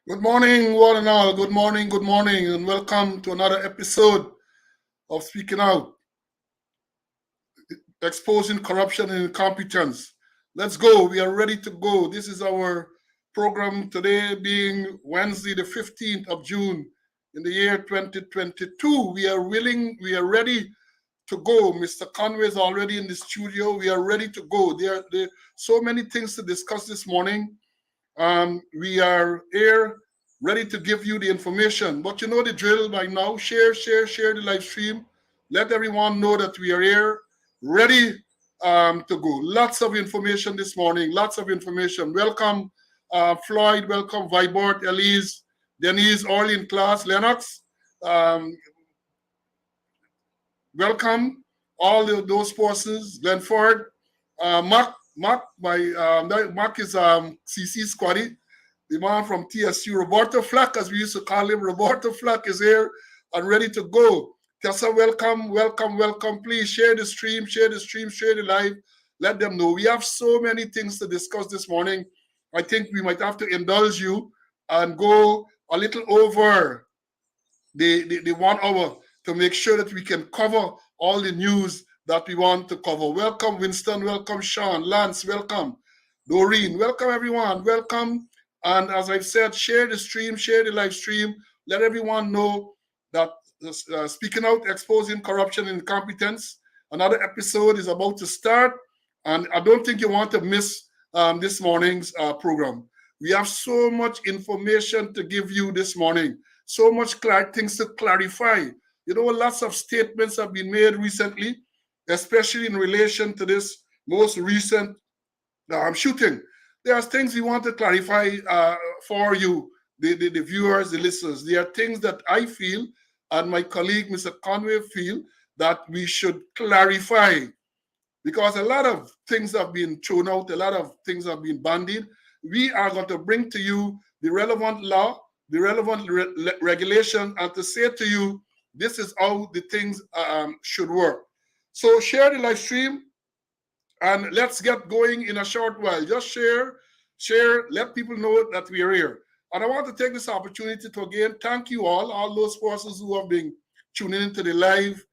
Good morning, one and all. Good morning, and welcome to another episode of Speaking Out, exposing corruption and incompetence. Let's go. We are ready to go. This is our program today, being Wednesday, the 15th of June in the year 2022. We are ready to go. Mr. Conway is already in the studio. We are ready to go. There are so many things to discuss this morning. We are here ready to give you the information. But you know the drill by now. Share the live stream. Let everyone know that we are here ready to go. Lots of information this morning. Lots of information. Welcome, Floyd. Welcome, Vibort, Elise, Denise, all in class. Lennox. Um, Welcome, all those persons. Glenford. Mark is CC Squaddy, the man from TSU. Roberto Flack, as we used to call him. Roberto Flack is here and ready to go. Tessa, welcome. Please share the stream, share the live. Let them know. We have so many things to discuss this morning. I think we might have to indulge you and go a little over the 1 hour to make sure that we can cover all the news that we want to cover. Welcome, Winston. Welcome, Sean. Lance, welcome. Doreen, welcome, everyone. Welcome. And as I've said, share the stream, share the live stream. Let everyone know that Speaking Out, Exposing Corruption and Incompetence, another episode is about to start. And I don't think you want to miss this morning's program. We have so much information to give you this morning. So much things to clarify. You know, lots of statements have been made recently, especially in relation to this most recent shooting. There are things we want to clarify for you, the viewers, the listeners. There are things that I feel and my colleague, Mr. Conway, feel that we should clarify, because a lot of things have been thrown out, a lot of things have been bandied. We are going to bring to you the relevant law, the relevant regulation, and to say to you, this is how the things should work. So share the live stream, and let's get going in a short while. Just share, let people know that we are here. And I want to take this opportunity to again thank you all those persons who have been tuning into the live.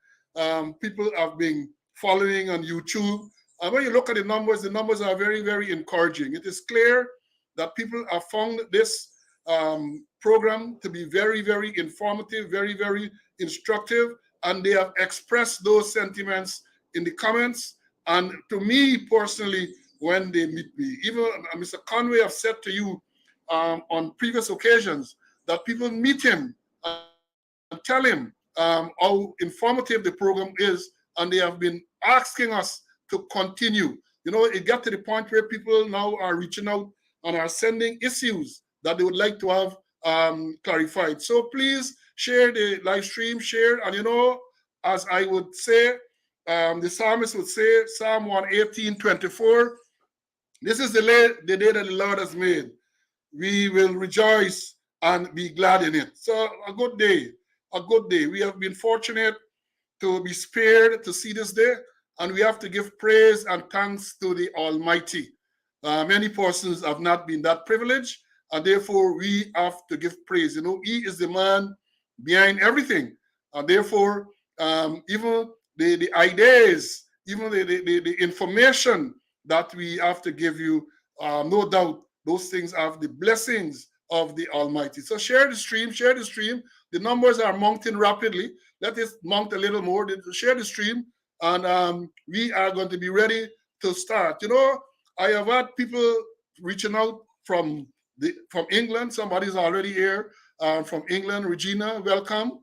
People have been following on YouTube. And when you look at the numbers are very, very encouraging. It is clear that people have found this program to be very, very informative, very, very instructive, and they have expressed those sentiments in the comments. And to me personally, when they meet me, even Mr. Conway have said to you on previous occasions that people meet him and tell him how informative the program is, and they have been asking us to continue. You know, it got to the point where people now are reaching out and are sending issues that they would like to have clarified. So please share the live stream, share, and you know, as I would say, the psalmist would say, Psalm 118:24, this is the day that the Lord has made. We will rejoice and be glad in it. So a good day. We have been fortunate to be spared to see this day, and we have to give praise and thanks to the Almighty. Many persons have not been that privileged, and therefore we have to give praise. You know, He is the man behind everything, and therefore even the ideas, even the information that we have to give you, no doubt those things have the blessings of the Almighty. So share the stream. The numbers are mounting rapidly. Let us mount a little more. Share the stream, and we are going to be ready to start. You know, I have had people reaching out from England. Somebody's already here from England. Regina, welcome.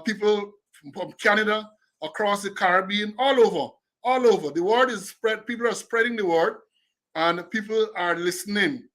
People from Canada, across the Caribbean, all over. The word is spread. People are spreading the word, and people are listening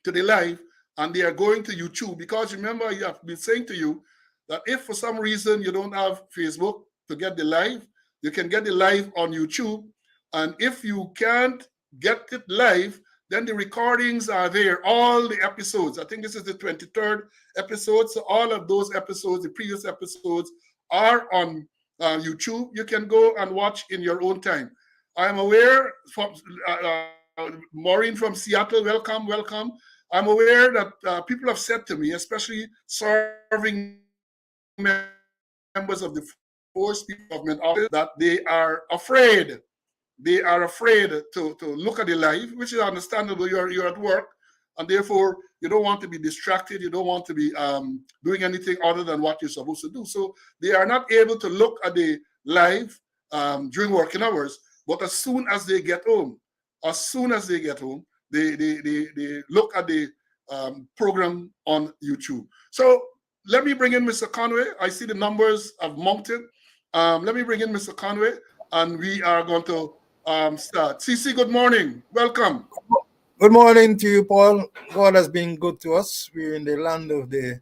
to the live, and they are going to YouTube. Because remember, I have been saying to you that if for some reason you don't have Facebook to get the live, you can get the live on YouTube. And if you can't get it live, then the recordings are there, all the episodes. I think this is the 23rd episode. So all of those episodes, the previous episodes, are on YouTube. You can go and watch in your own time. I am aware from Maureen from Seattle, welcome. I'm aware that people have said to me, especially serving members of the force, people of government offices, that they are afraid. They are afraid to look at the live, which is understandable. You're at work, and therefore you don't want to be distracted. You don't want to be doing anything other than what you're supposed to do. So they are not able to look at the live during working hours. But as soon as they get home, they look at the program on YouTube. So let me bring in Mr. Conway. I see the numbers have mounted. Let me bring in Mr. Conway, and we are going to start. CC, good morning. Welcome. Good morning to you, Paul. God has been good to us. We're in the land of the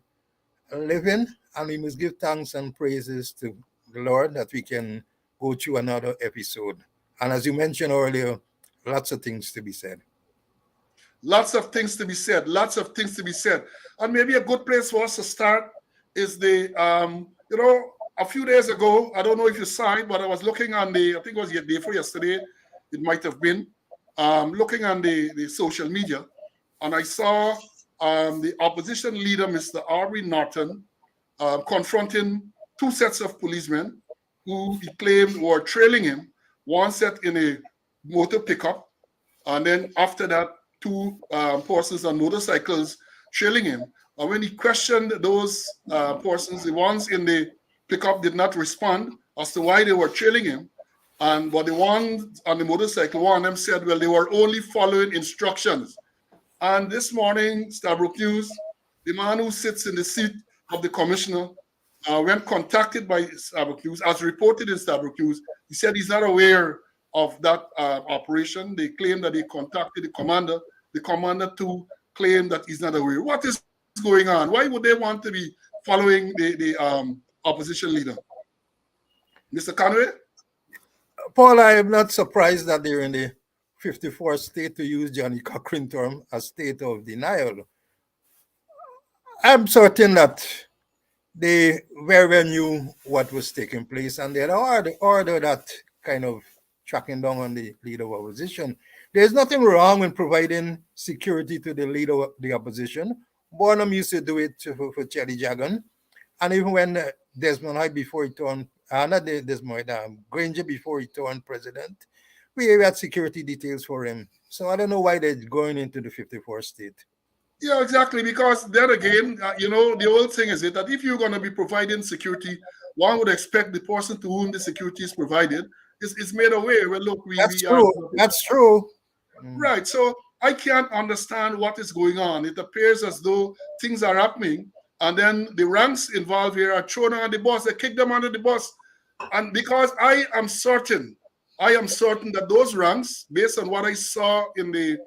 living, and we must give thanks and praises to the Lord that we can go through another episode. And as you mentioned earlier, lots of things to be said. Lots of things to be said. Lots of things to be said. And maybe a good place for us to start is a few days ago, I don't know if you saw it, but I was looking on I think it was the day before yesterday, it might have been, looking on the social media, and I saw the opposition leader, Mr. Aubrey Norton, confronting two sets of policemen who he claimed were trailing him, one set in a motor pickup, and then after that, two persons on motorcycles trailing him. And when he questioned those persons, the ones in the pickup did not respond as to why they were trailing him. But the ones on the motorcycle, one of them said, well, they were only following instructions. And this morning, Starbrook News, the man who sits in the seat of the commissioner, when contacted by Starbrook News, as reported in Starbrook News, he said he's not aware of that operation. They claim that they contacted the commander. The commander too claimed that he's not aware. What is going on? Why would they want to be following the opposition leader? Mr. Conway? Paul, I am not surprised that they're in the 54th state, to use Johnny Cochran term, a state of denial. I'm certain that they very well knew what was taking place, and they had ordered that kind of tracking down on the leader of opposition. There's nothing wrong with providing security to the leader of the opposition. Bonham used to do it for Chelly Jagan. And even when Desmond Hyde, before he turned, not Desmond Hyde, Granger, before he turned president, we had security details for him. So I don't know why they're going into the 54th state. Yeah, exactly. Because then again, the old thing is that if you're going to be providing security, one would expect the person to whom the security is provided is made aware. Well, look, That's true. That's true. Right. So I can't understand what is going on. It appears as though things are happening, and then the ranks involved here are thrown under the bus. They kick them under the bus. And because I am certain that those ranks, based on what I saw in the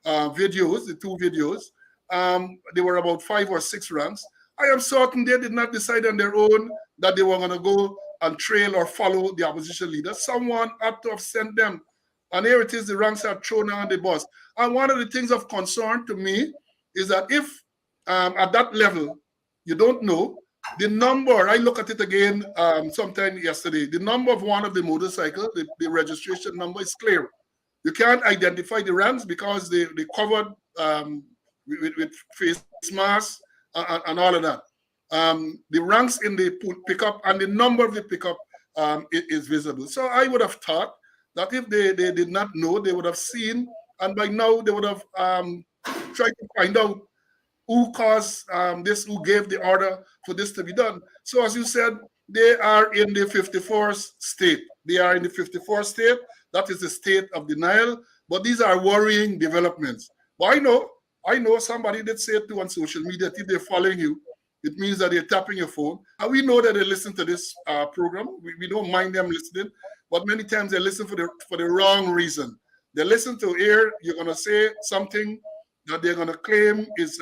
videos, the two videos, there were about 5 or 6 ranks. I am certain they did not decide on their own that they were going to go and trail or follow the opposition leader. Someone had to have sent them. And here it is, the ranks are thrown on the bus. And one of the things of concern to me is that if at that level, you don't know, the number, I look at it again sometime yesterday, the number of one of the motorcycle, the registration number is clear. You can't identify the ranks because they covered with face masks and all of that. The ranks in the pickup and the number of the pickup is visible. So I would have thought that if they did not know, they would have seen, and by now they would have tried to find out who caused this, who gave the order for this to be done. So as you said, they are in the 54th state. They are in the 54th state. That is the state of denial. But these are worrying developments. But I know somebody did say it too on social media, if they're following you, it means that they're tapping your phone. And we know that they listen to this program. We don't mind them listening, but many times they listen for the wrong reason. They listen to hear you're going to say something that they're going to claim is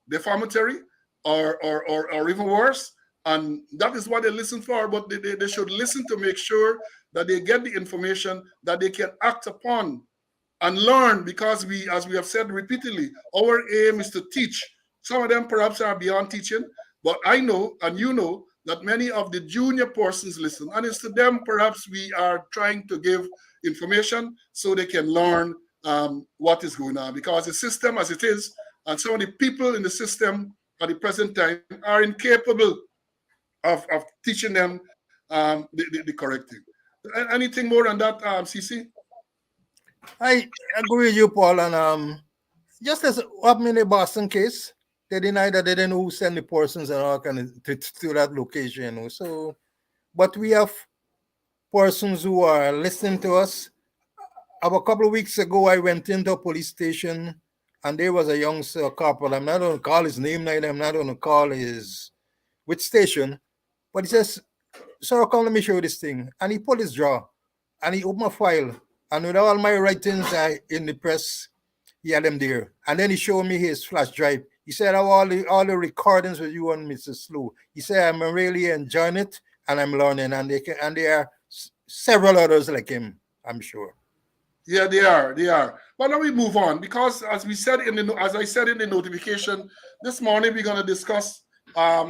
defamatory or even worse. And that is what they listen for, but they should listen to make sure that they get the information that they can act upon and learn, because as we have said repeatedly, our aim is to teach. Some of them perhaps are beyond teaching, but I know, and you know, that many of the junior persons listen. And it's to them perhaps we are trying to give information so they can learn what is going on. Because the system as it is, And some of the people in the system at the present time are incapable of teaching them the correct thing. Anything more on that, CC? I agree with you, Paul. And just as happened in the Boston case, they denied that they didn't know who sent the persons and all kind of to that location. So, but we have persons who are listening to us. About a couple of weeks ago, I went into a police station, and there was a young corporal. I'm not going to call his name, neither I'm not going to call his which station, but he says, "Sir, come let me show you this thing." And he pulled his drawer, and he opened a file, and with all my writings in the press, he had them there. And then he showed me his flash drive. He said, "Oh, all the recordings with you and Mr. Slew." He said, "I'm really enjoying it, and I'm learning, and there are several others like him, I'm sure." Yeah, they are. They are. But now we move on because, as I said in the notification, this morning we're going to discuss.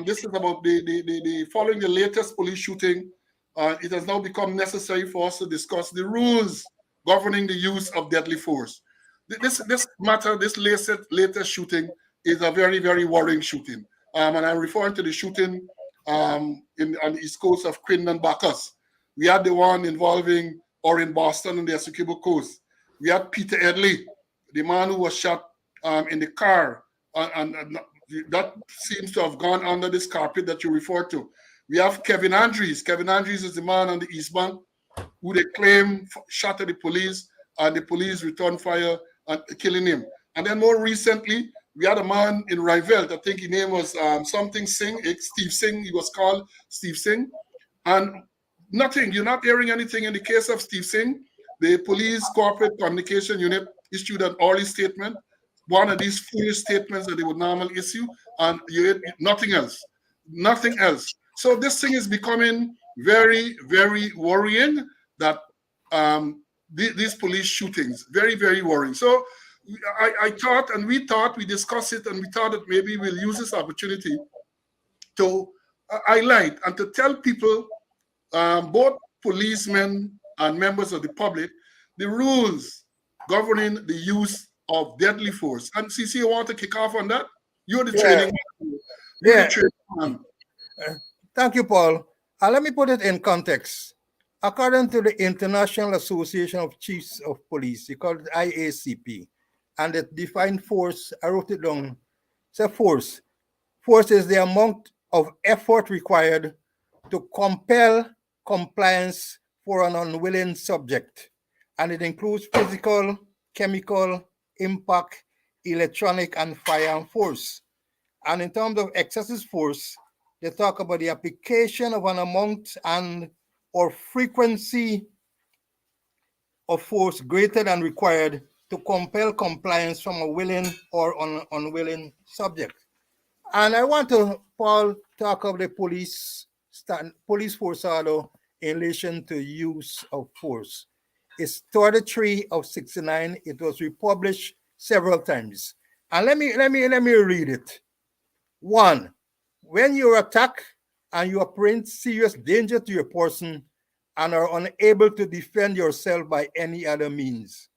This is about the following the latest police shooting. It has now become necessary for us to discuss the rules governing the use of deadly force. This matter, this latest shooting, is a very very worrying shooting. And I'm referring to the shooting on the east coast of Quinn and Bacchus. We had the one involving or in Boston on the Essequibo coast. We had Peter Edley, the man who was shot in the car, and that seems to have gone under this carpet that you referred to. We have Kevin Andrews. Kevin Andrews is the man on the East Bank who they claim shot at the police, and the police returned fire and killing him. And then more recently, we had a man in Rivelt. I think his name was something Singh, Steve Singh. He was called Steve Singh, and nothing. You're not hearing anything in the case of Steve Singh. The police corporate communication unit issued an early statement, one of these foolish statements that they would normally issue, and nothing else. Nothing else. So this thing is becoming very, very worrying that these police shootings, very, very worrying. So I thought, and we thought, we discussed it, and we thought that maybe we'll use this opportunity to highlight and to tell people, both policemen and members of the public, the rules governing the use of deadly force. And CC, you want to kick off on that? You're the Yeah, training man. You're the yeah. training man. Thank you, Paul. Let me put it in context. According to the International Association of Chiefs of Police, they call it IACP, and it defined force. I wrote it down. It's a force. Force is the amount of effort required to compel compliance for an unwilling subject, and it includes physical, chemical, impact, electronic, and firearm force. And in terms of excessive force, they talk about the application of an amount and or frequency of force greater than required to compel compliance from a willing or unwilling subject. And I want to, Paul, talk of the police force order in relation to use of force. It's 33 of 69. It was republished several times. And let me read it. One, when you're attacked and you apprehend serious danger to your person and are unable to defend yourself by any other means.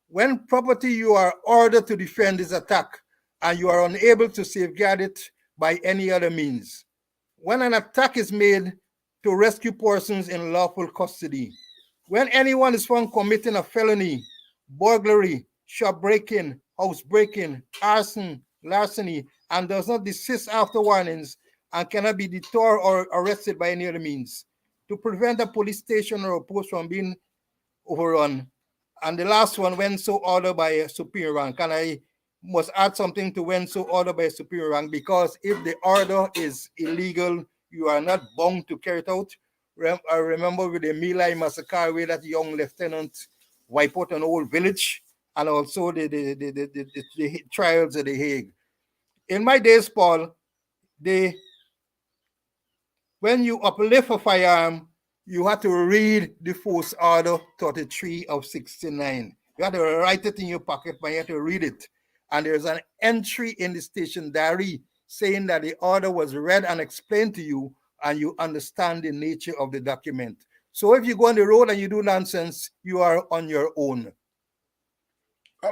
When property you are ordered to defend is attacked and you are unable to safeguard it by any other means. When an attack is made to rescue persons in lawful custody. When anyone is found committing a felony, burglary, shop breaking, house breaking, arson, larceny, and does not desist after warnings and cannot be deterred or arrested by any other means. To prevent a police station or a post from being overrun. And the last one, when so ordered by a superior rank. And I must add something to when so ordered by a superior rank, because if the order is illegal, you are not bound to carry it out. I remember with the My Lai massacre where that young lieutenant wiped out an whole village, and also the trials at The Hague. In my days, Paul, they when you uplift a firearm, you have to read the force order 33 of 69. You have to write it in your pocket, but you have to read it. And there's an entry in the station diary saying that the order was read and explained to you, and you understand the nature of the document. So if you go on the road and you do nonsense, you are on your own.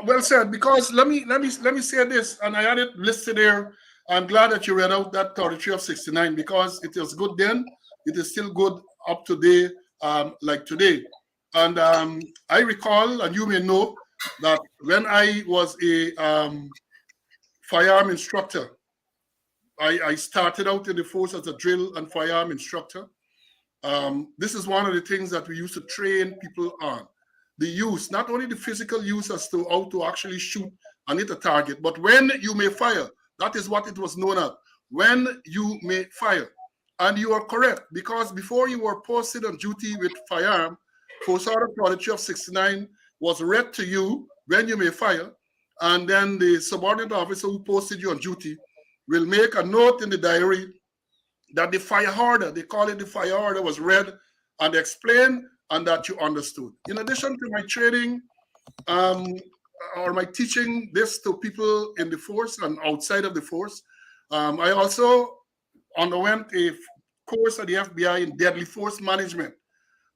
Well said. Because let me say this, and I had it listed there. I'm glad that you read out that 33 of 69 because it is good then. It is still good up to date, like today. And I recall, and you may know that when I was a firearm instructor, I started out in the force as a drill and firearm instructor. This is one of the things that we used to train people on. The use, not only the physical use as to how to actually shoot and hit a target, but when you may fire. That is what it was known as. When you may fire. And you are correct, because before you were posted on duty with firearm, Force Order Prodigy of 69 was read to you when you may fire, and then the subordinate officer who posted you on duty will make a note in the diary that the fire order, they call it the fire order, was read and explained and that you understood. In addition to my training um, or my teaching this to people in the force and outside of the force, I also underwent a course at the FBI in deadly force management,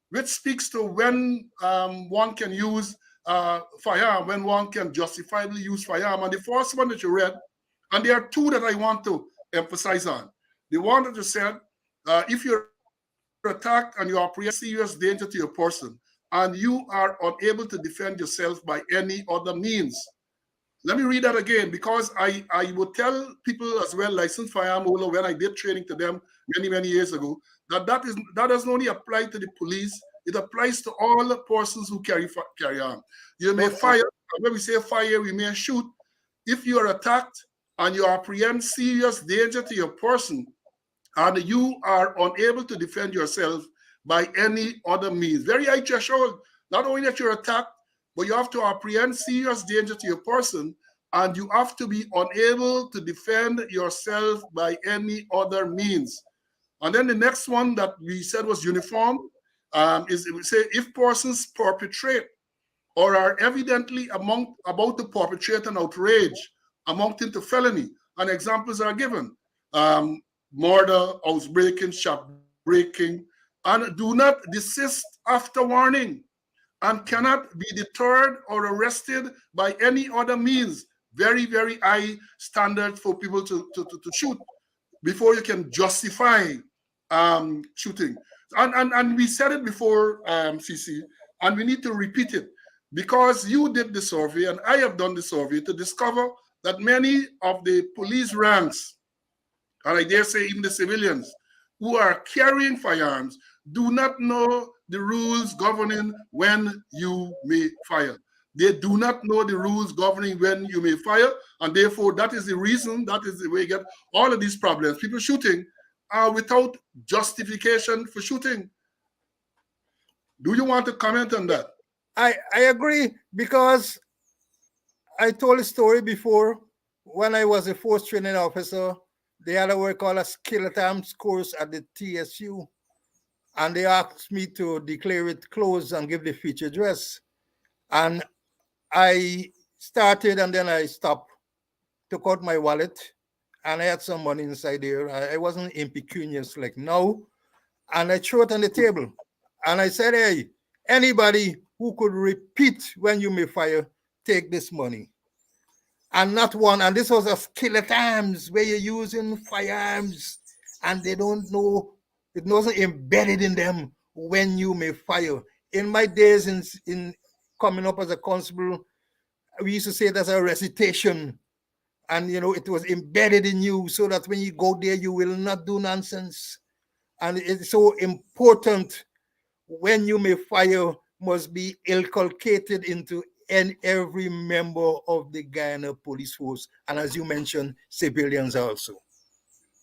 which speaks to when one can use firearm, when one can justifiably use firearm. And the first one that you read, and there are two that I want to emphasize on. The one that you said, if you're attacked and you apprehend serious danger to your person, and you are unable to defend yourself by any other means. Let me read that again, because I would tell people as well, licensed firearm holder, when I did training to them many years ago, that doesn't only apply to the police, it applies to all the persons who carry arm. You may fire, when we say fire, we may shoot. If you are attacked and you apprehend serious danger to your person, and you are unable to defend yourself by any other means. Very high threshold. Not only that you're attacked, but you have to apprehend serious danger to your person, and you have to be unable to defend yourself by any other means. And then the next one that we said was uniform is we say if persons perpetrate or are evidently about to perpetrate an outrage amounting to felony, and examples are given. Murder, housebreaking, shop breaking, and do not desist after warning, and cannot be deterred or arrested by any other means. Very high standard for people to shoot before you can justify shooting. And we said it before, CC, and we need to repeat it because you did the survey and I have done the survey to discover that many of the police ranks, and I dare say even the civilians who are carrying firearms, do not know the rules governing when you may fire. They do not know the rules governing when you may fire, and therefore that is the reason, that is the way you get all of these problems. People shooting without justification for shooting. Do you want to comment on that? I agree, because I told a story before. When I was a force training officer, they had a work called a skeleton arms course at the TSU, and they asked me to declare it closed and give the feature dress. And I started and then I stopped, took out my wallet, and I had some money inside there. I wasn't impecunious like now. And I threw it on the table. And I said, hey, anybody who could repeat when you may fire, take this money. And not one, and this was a skeleton arms where you're using firearms and they don't know, it wasn't embedded in them when you may fire. In my days in coming up as a constable, we used to say that's a recitation, and it was embedded in you so that when you go there you will not do nonsense. And it's so important, when you may fire must be inculcated into every member of the Guyana police force, and as you mentioned, civilians also.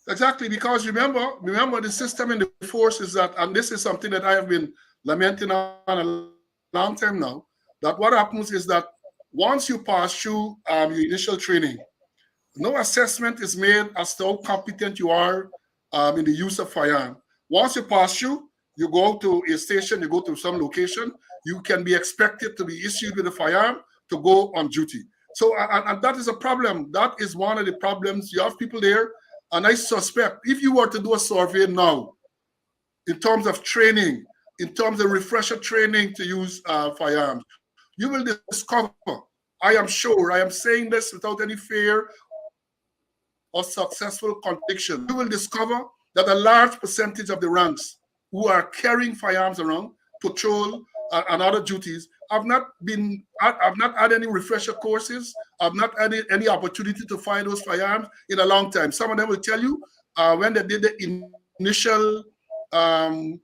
Exactly, because remember the system in the force is that, and this is something that I have been lamenting on a long time now, that what happens is that once you pass through your initial training, no assessment is made as to how competent you are in the use of firearm. Once you pass through, you go to a station, you go to some location, you can be expected to be issued with a firearm to go on duty. So, and that is a problem. That is one of the problems. You have people there, and I suspect if you were to do a survey now, in terms of training, in terms of refresher training to use firearms, you will discover, I am sure, I am saying this without any fear or successful conviction, you will discover that a large percentage of the ranks who are carrying firearms around, patrol, and other duties have not had any refresher courses, have not had any opportunity to fire those firearms in a long time. Some of them will tell you when they did the initial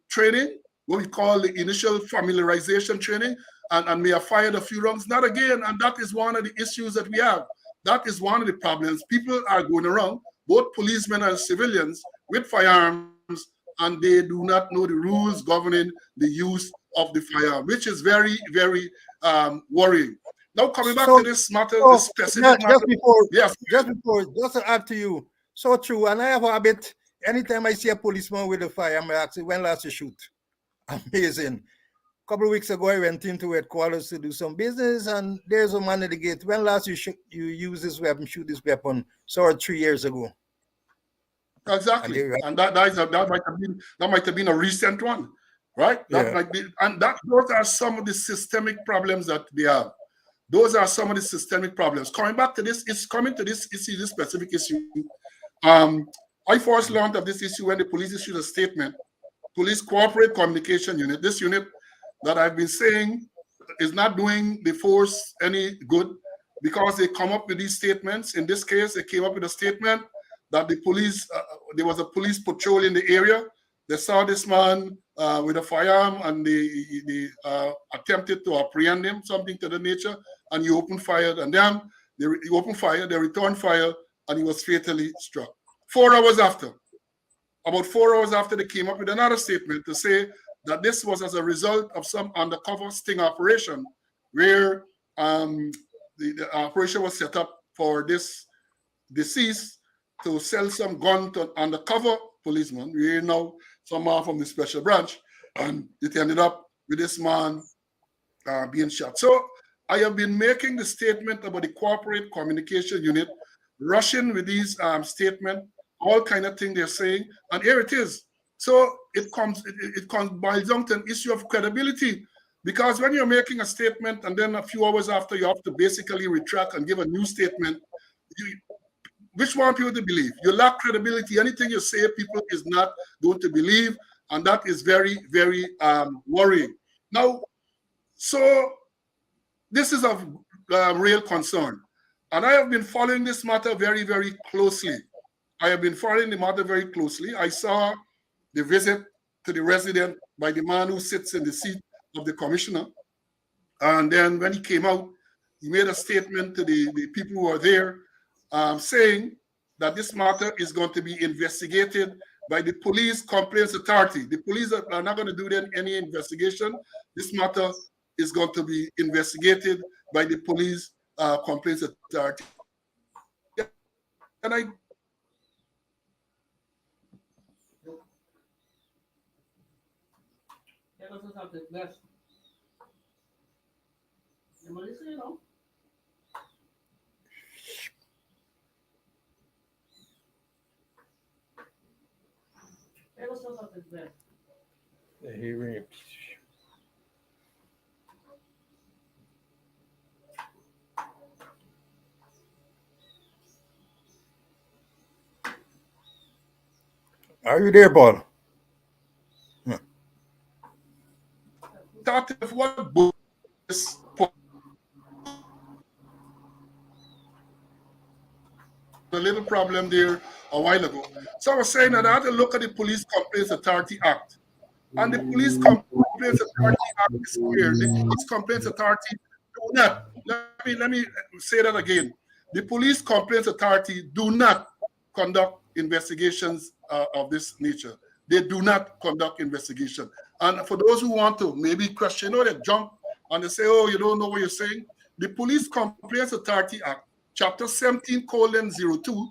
training, what we call the initial familiarization training, and may have fired a few rounds, not again. And that is one of the issues that we have. That is one of the problems. People are going around, both policemen and civilians, with firearms, and they do not know the rules governing the use of the firearm, which is very, very worrying. Now, coming back to this matter, this specific matter. Just to add to you, so true. And I have a habit, anytime I see a policeman with a firearm, I ask, when last you shoot? Amazing. A couple of weeks ago, I went into headquarters to do some business, and there's a man at the gate. When last you use this weapon, shoot this weapon? So 3 years ago. Exactly, and that might have been a recent one, right? That might be, and those are some of the systemic problems that they have. Those are some of the systemic problems. Coming back to this, it's coming to this issue, this specific issue. I first learned of this issue when the police issued a statement. Police Corporate Communication Unit, this unit that I've been saying is not doing the force any good because they come up with these statements. In this case, they came up with a statement that the police, there was a police patrol in the area. They saw this man with a firearm, and they attempted to apprehend him, something to the nature, and he opened fire. And then he opened fire, they returned fire, and he was fatally struck. 4 hours after, about 4 hours after, they came up with another statement to say that this was as a result of some undercover sting operation where the operation was set up for this deceased to sell some gun to undercover policemen. We know someone from the special branch, and it ended up with this man being shot. So I have been making the statement about the Corporate Communication Unit, rushing with these statements, all kind of things they're saying, and here it is. So it boils down to an issue of credibility, because when you're making a statement and then a few hours after you have to basically retract and give a new statement, which one people to believe? You lack credibility. Anything you say, people is not going to believe, and that is very, very worrying. Now, so this is of real concern, and I have been following this matter very, very closely. I saw the visit to the resident by the man who sits in the seat of the commissioner, and then when he came out, he made a statement to the people who are there, saying that this matter is going to be investigated by the Police Complaints Authority. The police are not going to do any investigation. This matter is going to be investigated by the Police Complaints Authority. And Are you there, Paul? thought of what this a little problem there a while ago. So I was saying that I had to look at the Police Complaints Authority Act. And the Police Complaints Authority Act is clear. The Police Complaints Authority do not, let me say that again. The Police Complaints Authority do not conduct investigations of this nature. They do not conduct investigation. And for those who want to maybe question, they jump and they say, oh, you don't know what you're saying. The Police Complaints Authority Act, Chapter 17:02,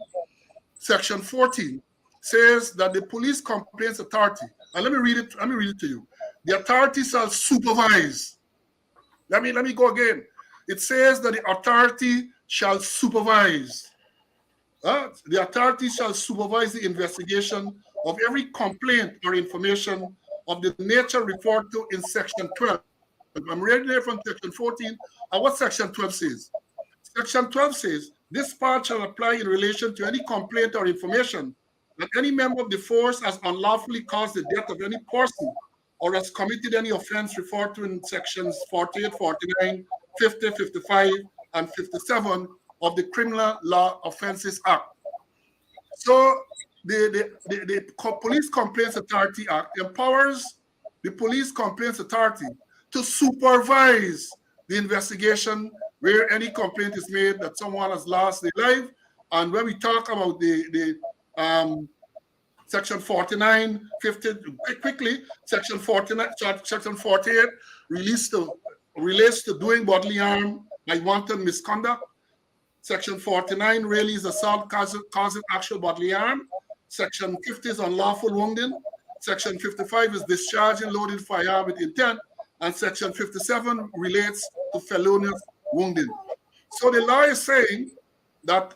Section 14, says that the Police Complaints Authority, and let me read it to you. The authority shall supervise. Let me go again. It says that the authority shall supervise. The authority shall supervise the investigation of every complaint or information of the nature referred to in Section 12. I'm reading here from Section 14, and what Section 12 says. Section 12 says, this part shall apply in relation to any complaint or information that any member of the force has unlawfully caused the death of any person or has committed any offense referred to in sections 48, 49, 50, 55, and 57 of the Criminal Law Offences Act. So the Police Complaints Authority Act empowers the Police Complaints Authority to supervise the investigation where any complaint is made that someone has lost their life. And when we talk about the Section 49, 50, quickly, Section 49, Section 48 relates to doing bodily harm by wanton misconduct. Section 49 really is assault causing actual bodily harm. Section 50 is unlawful wounding. Section 55 is discharging loaded firearm with intent. And Section 57 relates to felonious wounding. So the law is saying that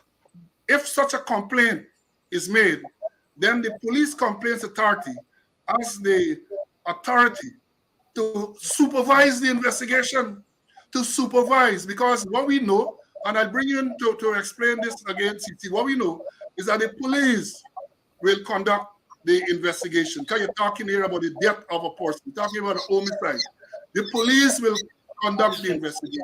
if such a complaint is made, then the Police Complaints Authority has the authority to supervise the investigation, to supervise, because what we know, and I'll bring you in to explain this again, CT, what we know is that the police will conduct the investigation. Because you're talking here about the death of a person, you're talking about a homicide. The police will conduct the investigation.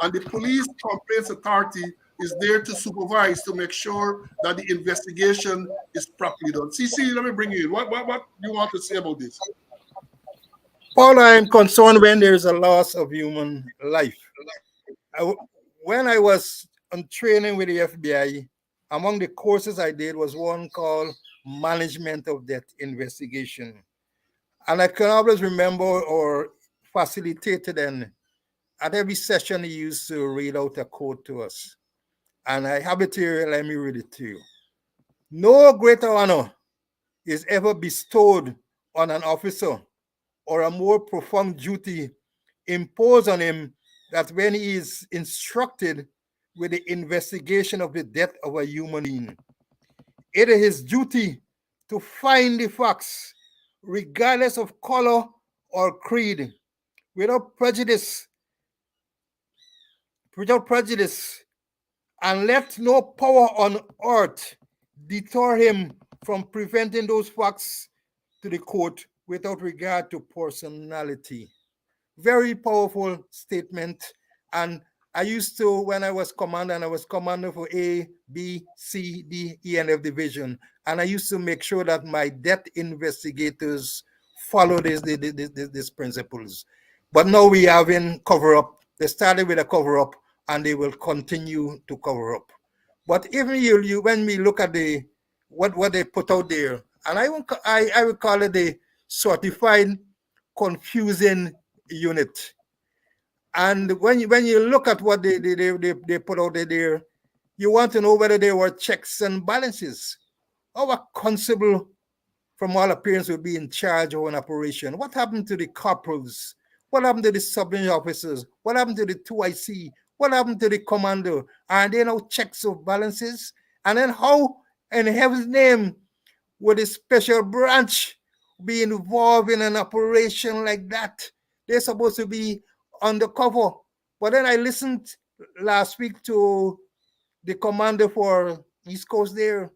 And the Police Complaints Authority is there to supervise, to make sure that the investigation is properly done. CC, let me bring you in. What do you want to say about this? Paul, I am concerned when there is a loss of human life. When I was on training with the FBI, among the courses I did was one called Management of Death Investigation. And I can always remember or facilitated, and at every session he used to read out a quote to us. And I have it here, let me read it to you. No greater honor is ever bestowed on an officer or a more profound duty imposed on him that when he is instructed with the investigation of the death of a human being. It is his duty to find the facts, regardless of color or creed, without prejudice, and let no power on earth deter him from presenting those facts to the court without regard to personality. Very powerful statement. And I used to, when I was commander, and I was commander for A, B, C, D, E, and F division, and I used to make sure that my death investigators follow these principles. But now we have in cover up. They started with a cover up, and they will continue to cover up. But even you when we look at the what they put out there, and I would call it the certified confusing unit. And when you look at what they put out there, you want to know whether there were checks and balances. Our constable, from all appearance, will be in charge of an operation. What happened to the corporals? What happened to the sub-unit officers? What happened to the 2IC? What happened to the commander? Are there no checks of balances? And then how in heaven's name would a special branch be involved in an operation like that? They're supposed to be undercover. But then I listened last week to the commander for East Coast there,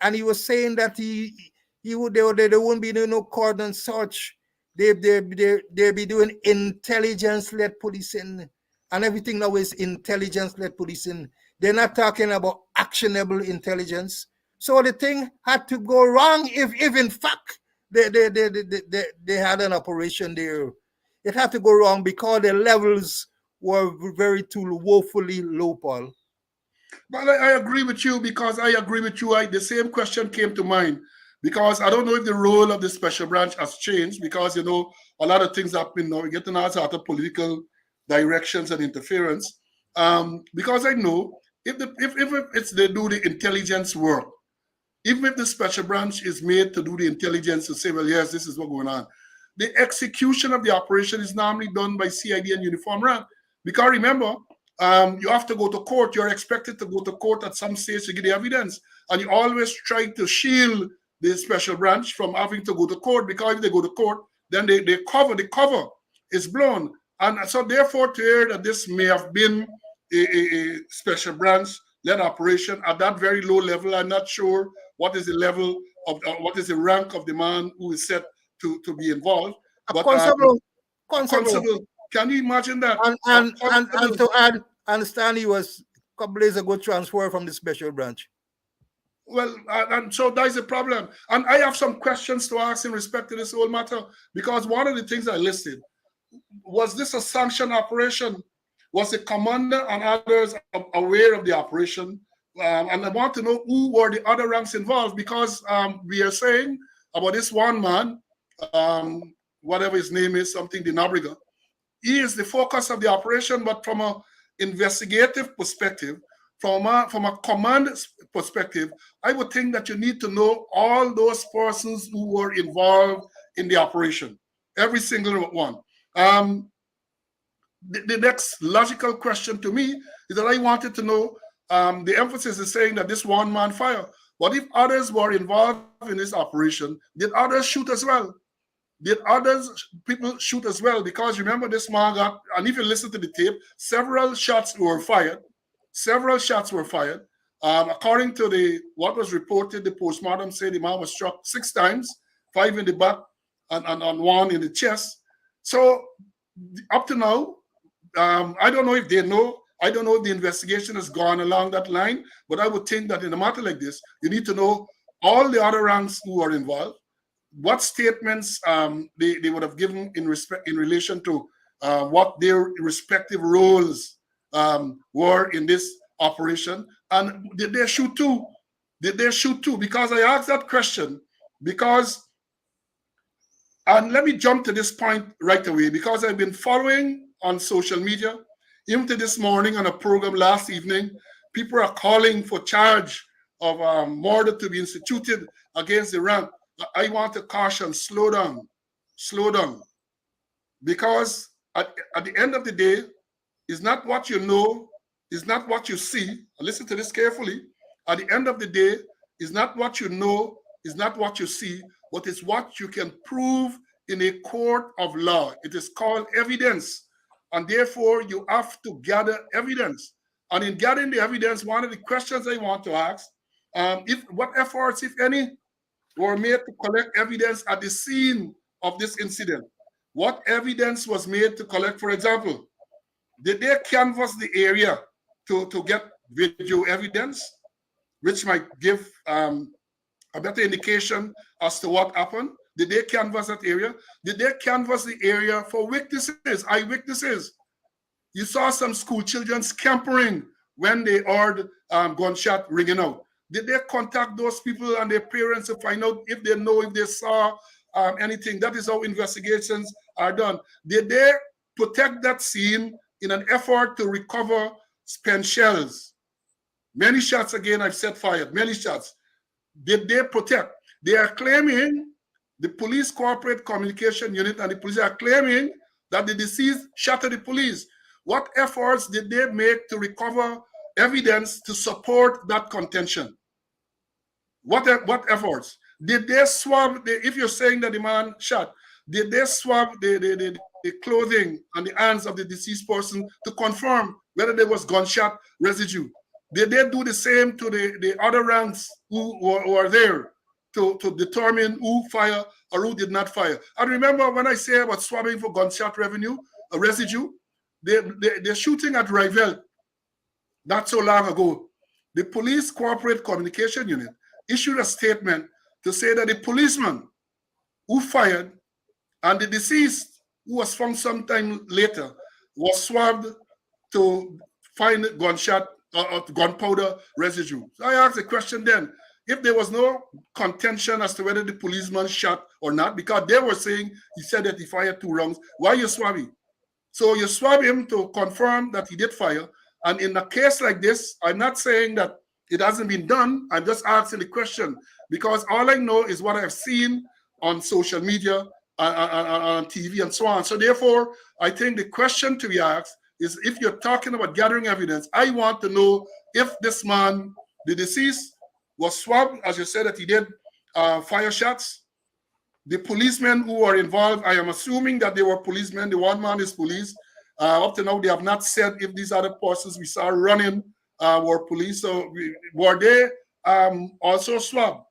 and he was saying that there won't be no cordon search. They'll be doing intelligence-led policing, and everything now is intelligence-led policing. They're not talking about actionable intelligence. So the thing had to go wrong if in fact they had an operation there. It had to go wrong because the levels were very too woefully low, Paul. But I agree with you, because I agree with you. The same question came to mind, because I don't know if the role of the special branch has changed, because, you know, a lot of things happen now. We're getting all sorts of political directions and interference. Because I know if they do the intelligence work, even if the special branch is made to do the intelligence to say, well, yes, this is what's going on, the execution of the operation is normally done by CID and uniform rank. Because remember, you have to go to court. You're expected to go to court at some stage to get the evidence. And you always try to shield the special branch from having to go to court, because if they go to court, then the cover is blown. And so therefore, to hear that this may have been a special branch led operation at that very low level. I'm not sure what is the level of what is the rank of the man who is set to be involved. A But constable, a constable, constable, can you imagine that? and A and and, and constable. to add, understand he was a couple days ago transferred from the special branch. Well, and so that is a problem. And I have some questions to ask in respect to this whole matter, because one of the things I listed, was this a sanctioned operation? Was the commander and others aware of the operation? And I want to know who were the other ranks involved, because we are saying about this one man, whatever his name is, something Dinabriga. He is the focus of the operation, but from an investigative perspective, from a command perspective, I would think that you need to know all those persons who were involved in the operation, every single one. The next logical question to me is that I wanted to know, the emphasis is saying that this one man fire. What if others were involved in this operation? Did others shoot as well? Did others people shoot as well? Because remember, this man got, and if you listen to the tape, several shots were fired. Several shots were fired. According to what was reported, the postmortem said the man was struck 6 times, 5 in the back and 1 in the chest. So up to now, I don't know if they know. I don't know if the investigation has gone along that line, but I would think that in a matter like this, you need to know all the other ranks who are involved, what statements they would have given in relation to what their respective roles were in this operation, and did they shoot too? Did they shoot too? Because I asked that question because, and let me jump to this point right away, because I've been following on social media, even to this morning on a program last evening, people are calling for charge of murder to be instituted against the rank. I want to caution, slow down, because at the end of the day, it's not what you know, it's not what you see. Listen to this carefully. At the end of the day, it's not what you know, it's not what you see, but it's what you can prove in a court of law. It is called evidence, and therefore you have to gather evidence. And in gathering the evidence, one of the questions I want to ask, what efforts, if any, were made to collect evidence at the scene of this incident? What evidence was made to collect? For example, did they canvass the area to get video evidence, which might give a better indication as to what happened? Did they canvass that area? Did they canvass the area for witnesses, eyewitnesses? You saw some school children scampering when they heard gunshot ringing out. Did they contact those people and their parents to find out if they know, if they saw anything? That is how investigations are done. Did they protect that scene in an effort to recover spent shells? Many shots, again, I've said fired, many shots. Did they protect? They are claiming, the police corporate communication unit and the police are claiming that the deceased shot at the police. What efforts did they make to recover evidence to support that contention? What efforts? Did they swab, if you're saying that the man shot, did they swab the clothing and the hands of the deceased person to confirm whether there was gunshot residue? Did they do the same to the other ranks who were there to determine who fired or who did not fire? And remember, when I say about swabbing for gunshot residue, they're shooting at Rivel not so long ago. The police corporate communication unit issued a statement to say that the policeman who fired and the deceased, who was found sometime later, was swabbed to find gunshot or gunpowder residue. So I asked the question then, if there was no contention as to whether the policeman shot or not, because they were saying he said that he fired 2 rounds, why you swab him? So you swab him to confirm that he did fire. And in a case like this, I'm not saying that it hasn't been done. I'm just asking the question because all I know is what I've seen on social media, on TV, and so on. So therefore, I think the question to be asked is, if you're talking about gathering evidence, I want to know if this man, the deceased, was swabbed, as you said that he did fire shots. The policemen who were involved, I am assuming that they were policemen. The one man is police. Up to now, they have not said if these other persons we saw running were police or were they also swabbed,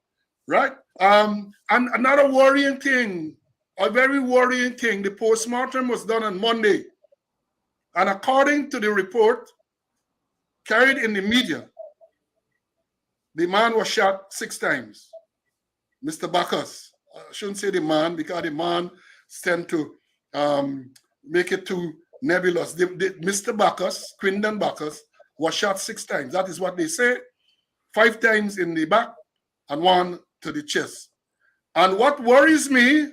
right? And another worrying thing, a very worrying thing, the postmortem was done on Monday. And according to the report carried in the media, the man was shot 6 times. Mr. Bacchus. I shouldn't say the man because the man tend to make it too nebulous. Mr. Bacchus, Quindon Bacchus, was shot 6 times. That is what they say. 5 times in the back and 1 to the chest. And what worries me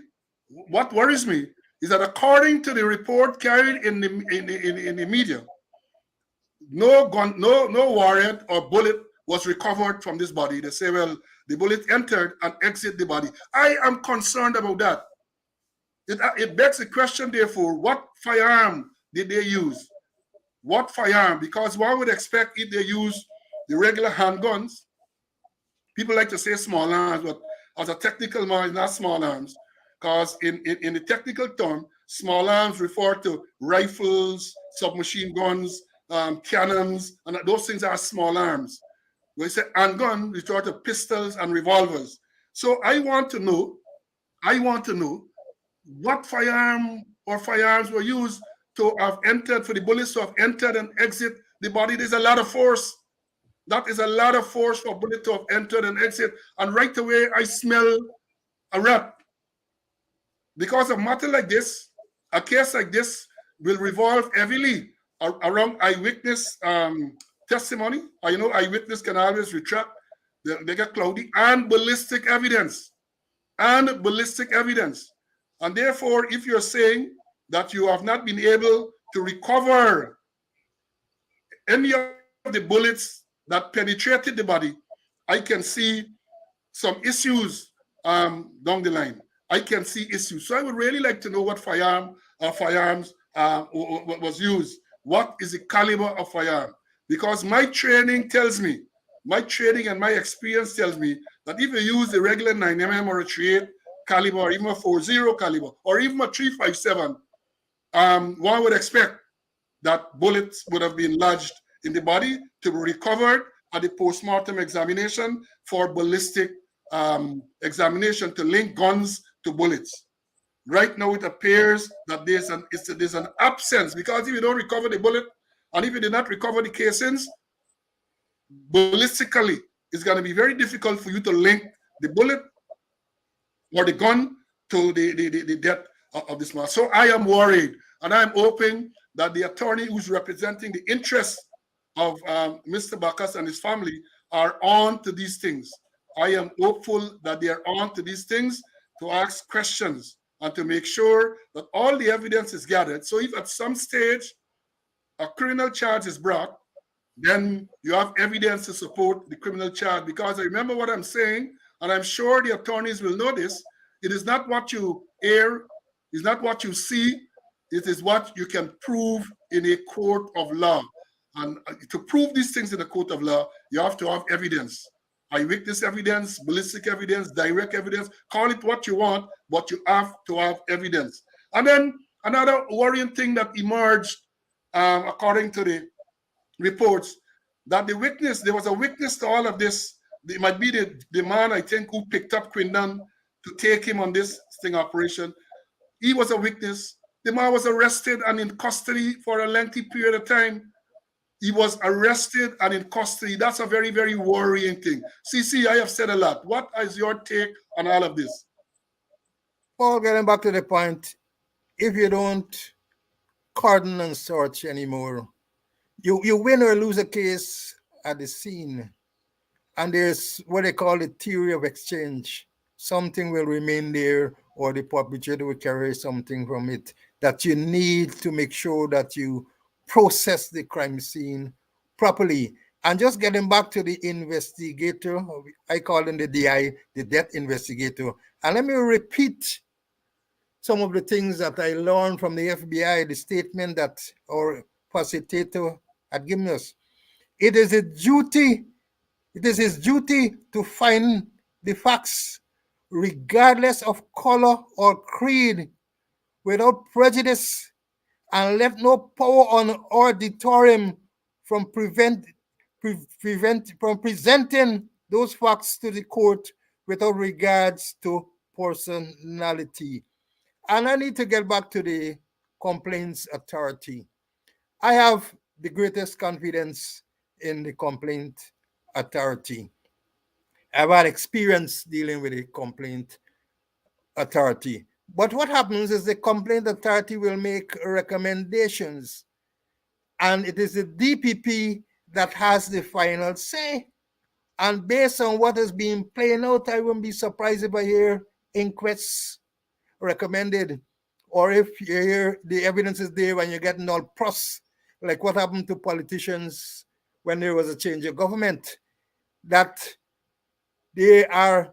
is that according to the report carried in the media, no gun, no warrant or bullet was recovered from this body. They say, well, the bullet entered and exited the body. I am concerned about that. It begs the question, therefore, what firearm did they use? What firearm? Because one would expect if they use the regular handguns, people like to say small arms, but as a technical man, it's not small arms. Because in the technical term, small arms refer to rifles, submachine guns, cannons, and those things are small arms. When you say handgun, refer to pistols and revolvers. So I want to know what firearm or firearms were used to have entered, for the bullets to have entered and exit the body. There's a lot of force. That is a lot of force for a bullet to have entered and exit. And right away, I smell a rat. Because a matter like this, a case like this will revolve heavily around eyewitness testimony. Eyewitness can always retract. They get cloudy. And ballistic evidence. And therefore, if you're saying that you have not been able to recover any of the bullets that penetrated the body, I can see some issues down the line. I can see issues. So I would really like to know what firearms was used. What is the caliber of firearm? Because my training and my experience tells me that if you use the regular 9mm or a 38 caliber, or even a 40 caliber, or even a 357, one would expect that bullets would have been lodged in the body to be recovered at the post-mortem examination for ballistic examination to link guns to bullets. Right now, it appears that there's an absence, because if you don't recover the bullet, and if you did not recover the casings, ballistically, it's going to be very difficult for you to link the bullet or the gun to the death of this man. So I am worried, and I'm hoping that the attorney who's representing the interests of Mr. Bacchus and his family are on to these things. I am hopeful that they are on to these things to ask questions and to make sure that all the evidence is gathered. So if at some stage a criminal charge is brought, then you have evidence to support the criminal charge. Because I remember what I'm saying, and I'm sure the attorneys will know this, it is not what you hear, it's not what you see, it is what you can prove in a court of law. And to prove these things in a court of law, you have to have evidence. Eyewitness evidence, ballistic evidence, direct evidence, call it what you want, but you have to have evidence. And then another worrying thing that emerged, according to the reports, that there was a witness to all of this. It might be the man, I think, who picked up Quindon to take him on this sting operation. He was a witness. The man was arrested and in custody for a lengthy period of time. He was arrested and in custody. That's a very, very worrying thing. CC, I have said a lot. What is your take on all of this? Paul, getting back to the point, if you don't cordon and search anymore, you win or lose a case at the scene, and there's what they call the theory of exchange. Something will remain there, or the perpetrator will carry something from it that you need to make sure that you process the crime scene properly. And just getting back to the investigator, I call him the DI, the death investigator. And let me repeat some of the things that I learned from the FBI, the statement that our facilitator had given us. It is his duty to find the facts, regardless of color or creed, without prejudice and left no power on or deter him from from presenting those facts to the court without regards to personality. And I need to get back to the complaints authority. I have the greatest confidence in the complaint authority. I've had experience dealing with the complaint authority. But what happens is the complaint authority will make recommendations, and it is the DPP that has the final say. And based on what is being playing out, I wouldn't be surprised if I hear inquests recommended, or if you hear the evidence is there when you're getting all pros, like what happened to politicians when there was a change of government, that they are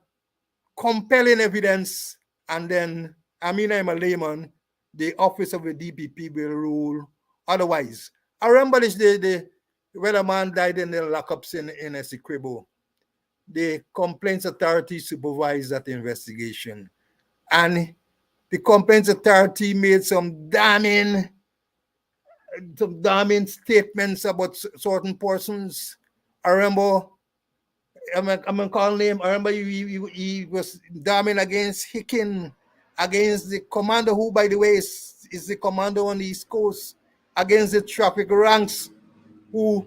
compelling evidence, and then, I mean, I'm a layman, the office of the DPP will rule otherwise. I remember this day, when a man died in the lockups in Essequibo. The complaints authority supervised that investigation, and the complaints authority made some damning statements about certain persons. I remember, I'm gonna call name. I remember he was damning against Hicken, against the commander, who, by the way, is the commander on the East Coast, against the traffic ranks, who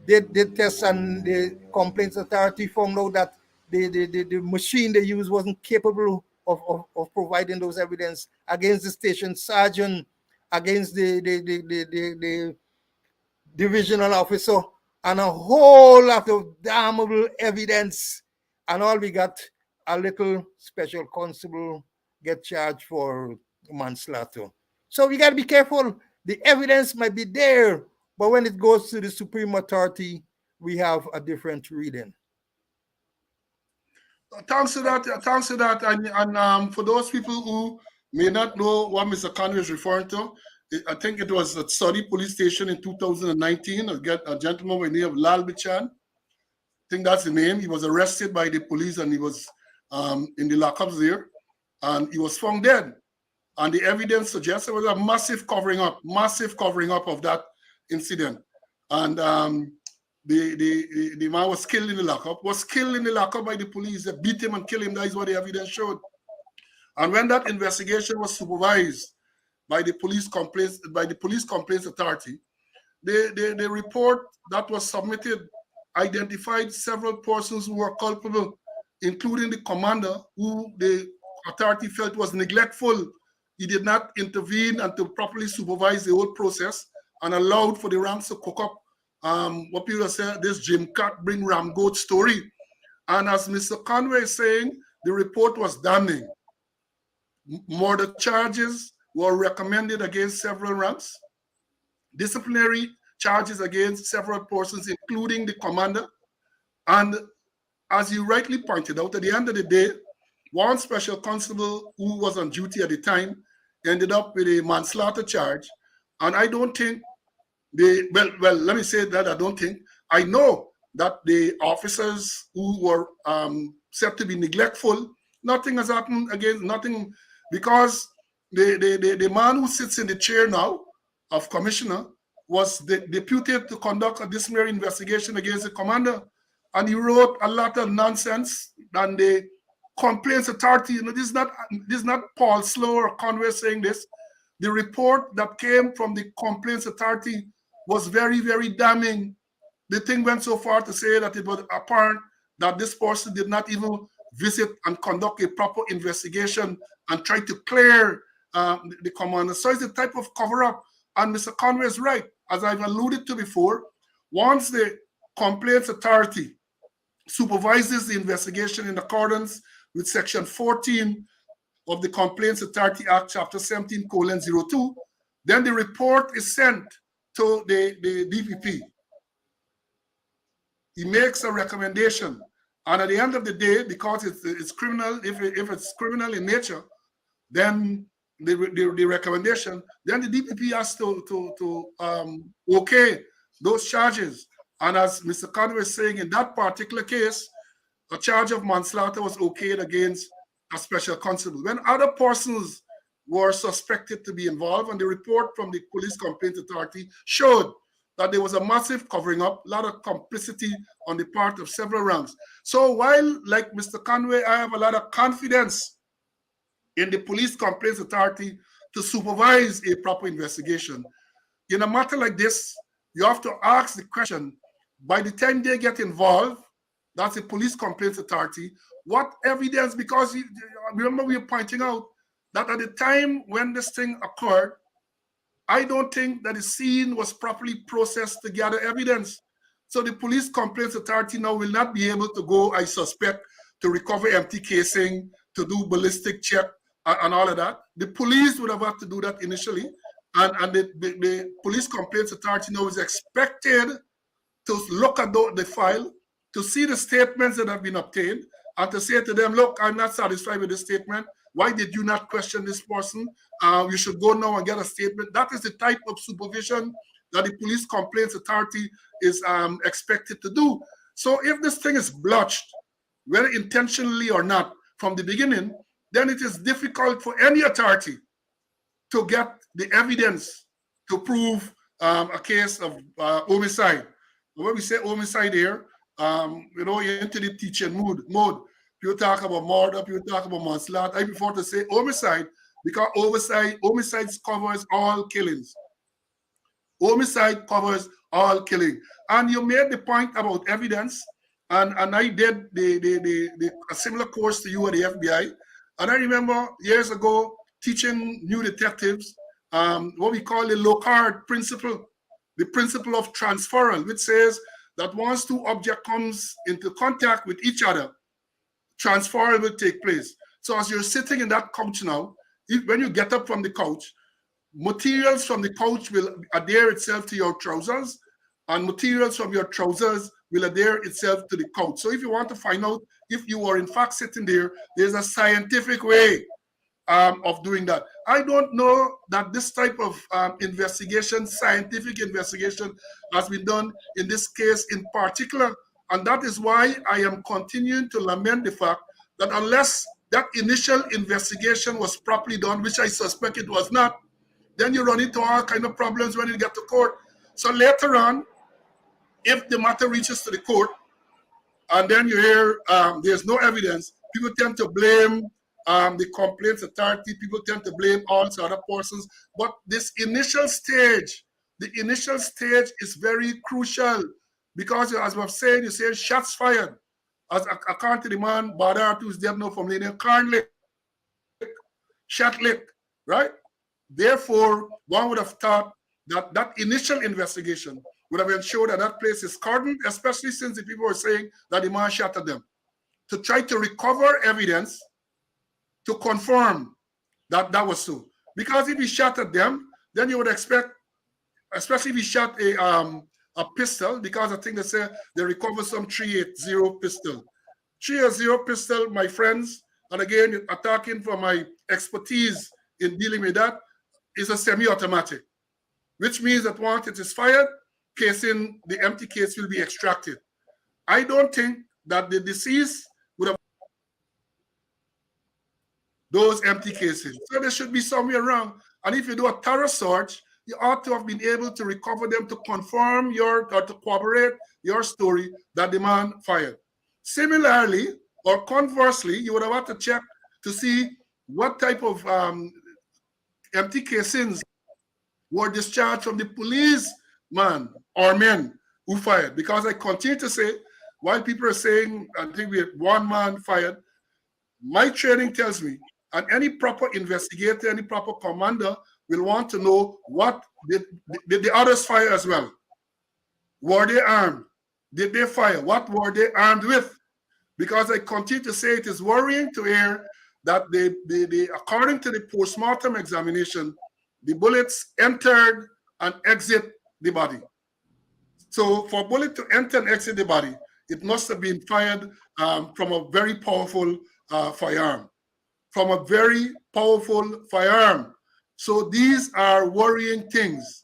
did tests, and the complaints authority found out that the machine they used wasn't capable of providing those evidence, against the station sergeant, against the divisional officer, and a whole lot of damnable evidence. And all we got, a little special constable get charged for manslaughter. So we got to be careful. The evidence might be there, but when it goes to the supreme authority, we have a different reading. Thanks to that, and for those people who may not know what Mr. Conway is referring to, I think it was at Saudi police station in 2019. A gentleman by the name of Lal Bichan. I think that's the name. He was arrested by the police, and he was in the lockups there, and he was found dead. And the evidence suggests there was a massive covering up of that incident. And the man was killed in the lockup by the police. They beat him and killed him. That is what the evidence showed. And when that investigation was supervised by the police complaints authority, the report that was submitted identified several persons who were culpable, including the commander, who the authority felt was neglectful. He did not intervene and to properly supervise the whole process, and allowed for the ranks to cook up what people say, this Jim Cat bring ram goat story. And as Mr. Conway is saying, the report was damning. Murder charges were recommended against several ranks. Disciplinary charges against several persons, including the commander. And as you rightly pointed out, at the end of the day, one special constable who was on duty at the time ended up with a manslaughter charge. And I don't think let me say that I know that the officers who were said to be neglectful, nothing has happened against, nothing, because the man who sits in the chair now of commissioner was deputed to conduct a disciplinary investigation against the commander, and he wrote a lot of nonsense. And the complaints authority, this is not Paul Slow or Conway saying this. The report that came from the complaints authority was very, very damning. The thing went so far to say that it was apparent that this person did not even visit and conduct a proper investigation and try to clear the commander. So it's the type of cover-up. And Mr. Conway is right. As I've alluded to before, once the complaints authority supervises the investigation in accordance with Section 14 of the Complaints Authority Act, Chapter 17:02, then the report is sent to the DPP. He makes a recommendation, and at the end of the day, because it's criminal, if it's criminal in nature, then the recommendation, then the DPP has to okay those charges. And as Mr. Conway is saying, in that particular case, a charge of manslaughter was okayed against a special constable. When other persons were suspected to be involved, and the report from the Police Complaint Authority showed that there was a massive covering up, a lot of complicity on the part of several ranks. So while, like Mr. Conway, I have a lot of confidence in the Police Complaints Authority to supervise a proper investigation, in a matter like this, you have to ask the question, by the time they get involved, that's the Police Complaints Authority, what evidence, because remember we were pointing out that at the time when this thing occurred, I don't think that the scene was properly processed to gather evidence. So the Police Complaints Authority now will not be able to go, I suspect, to recover empty casing, to do ballistic check and all of that. The police would have had to do that initially. And the Police Complaints Authority now is expected to look at the file, to see the statements that have been obtained, and to say to them, look, I'm not satisfied with this statement. Why did you not question this person? You should go now and get a statement. That is the type of supervision that the Police Complaints Authority is expected to do. So if this thing is blotched, whether intentionally or not, from the beginning, then it is difficult for any authority to get the evidence to prove a case of homicide. When we say homicide here, you're into the teaching mode. People talk about murder, people talk about manslaughter. I prefer to say homicide because homicide covers all killings. Homicide covers all killing. And you made the point about evidence, and I did a similar course to you at the FBI. And I remember years ago teaching new detectives what we call the Locard principle, the principle of transferal, which says that once two objects comes into contact with each other, transfer will take place. So as you're sitting in that couch now, when you get up from the couch, materials from the couch will adhere itself to your trousers, and materials from your trousers will adhere itself to the couch. So if you want to find out if you are in fact sitting there, there's a scientific way of doing that. I don't know that this type of investigation, scientific investigation, has been done in this case in particular. And that is why I am continuing to lament the fact that unless that initial investigation was properly done, which I suspect it was not, then you run into all kind of problems when you get to court. So later on, if the matter reaches to the court, and then you hear there's no evidence, people tend to blame the complaints authority, people tend to blame all other persons. But this initial stage, the initial stage is very crucial because, as we've said, you say shots fired. As according to the man, Badar, who's dead now from Lena, Carnlick, shot lick, right? Therefore, one would have thought that that initial investigation would have ensured that that place is cordoned, especially since the people were saying that the man shot at them, to try to recover evidence to confirm that that was so. Because if he shot at them, then you would expect, especially if he shot a pistol, because I think they say they recovered some 380 pistol. 380 pistol, my friends, and again, attacking for my expertise in dealing with that, is a semi-automatic, which means that once it is fired, casing, the empty case will be extracted. I don't think that the deceased would have those empty cases. So there should be somewhere around. And if you do a thorough search, you ought to have been able to recover them to confirm or to corroborate your story that the man fired. Similarly, or conversely, you would have had to check to see what type of empty casings were discharged from the policeman or men who fired. Because I continue to say, while people are saying, I think we had one man fired, my training tells me, and any proper investigator, any proper commander will want to know what did the others fire as well. Were they armed? Did they fire? What were they armed with? Because I continue to say it is worrying to hear that they according to the post-mortem examination, the bullets entered and exit the body. So for a bullet to enter and exit the body, it must have been fired from a very powerful firearm. From a very powerful firearm. So these are worrying things.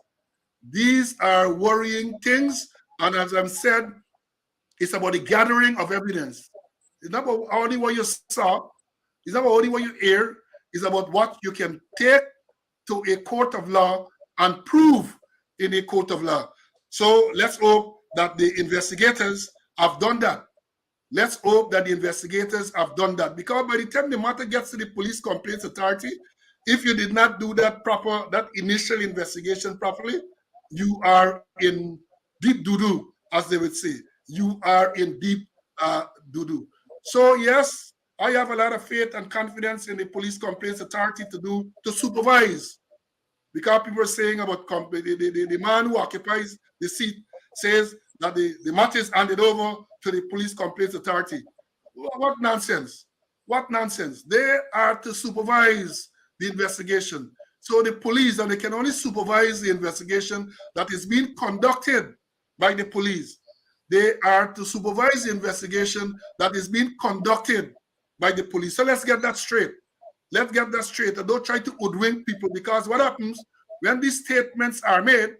These are worrying things. And as I've said, it's about the gathering of evidence. It's not about only what you saw. It's not about only what you hear. is about what you can take to a court of law and prove in a court of law. So let's hope that the investigators have done that. Let's hope that the investigators have done that, because by the time the matter gets to the police complaints authority, if you did not do that initial investigation properly, you are in deep doo-doo, as they would say. You are in deep doo-doo. So yes, I have a lot of faith and confidence in the police complaints authority to supervise, because people are saying about the man who occupies the seat says that the matter is handed over to the police complaints authority. What nonsense? What nonsense? They are to supervise the investigation. So the police, and they can only supervise the investigation that is being conducted by the police. They are to supervise the investigation that is being conducted by the police. So let's get that straight. Let's get that straight, and don't try to hoodwink people, because what happens when these statements are made,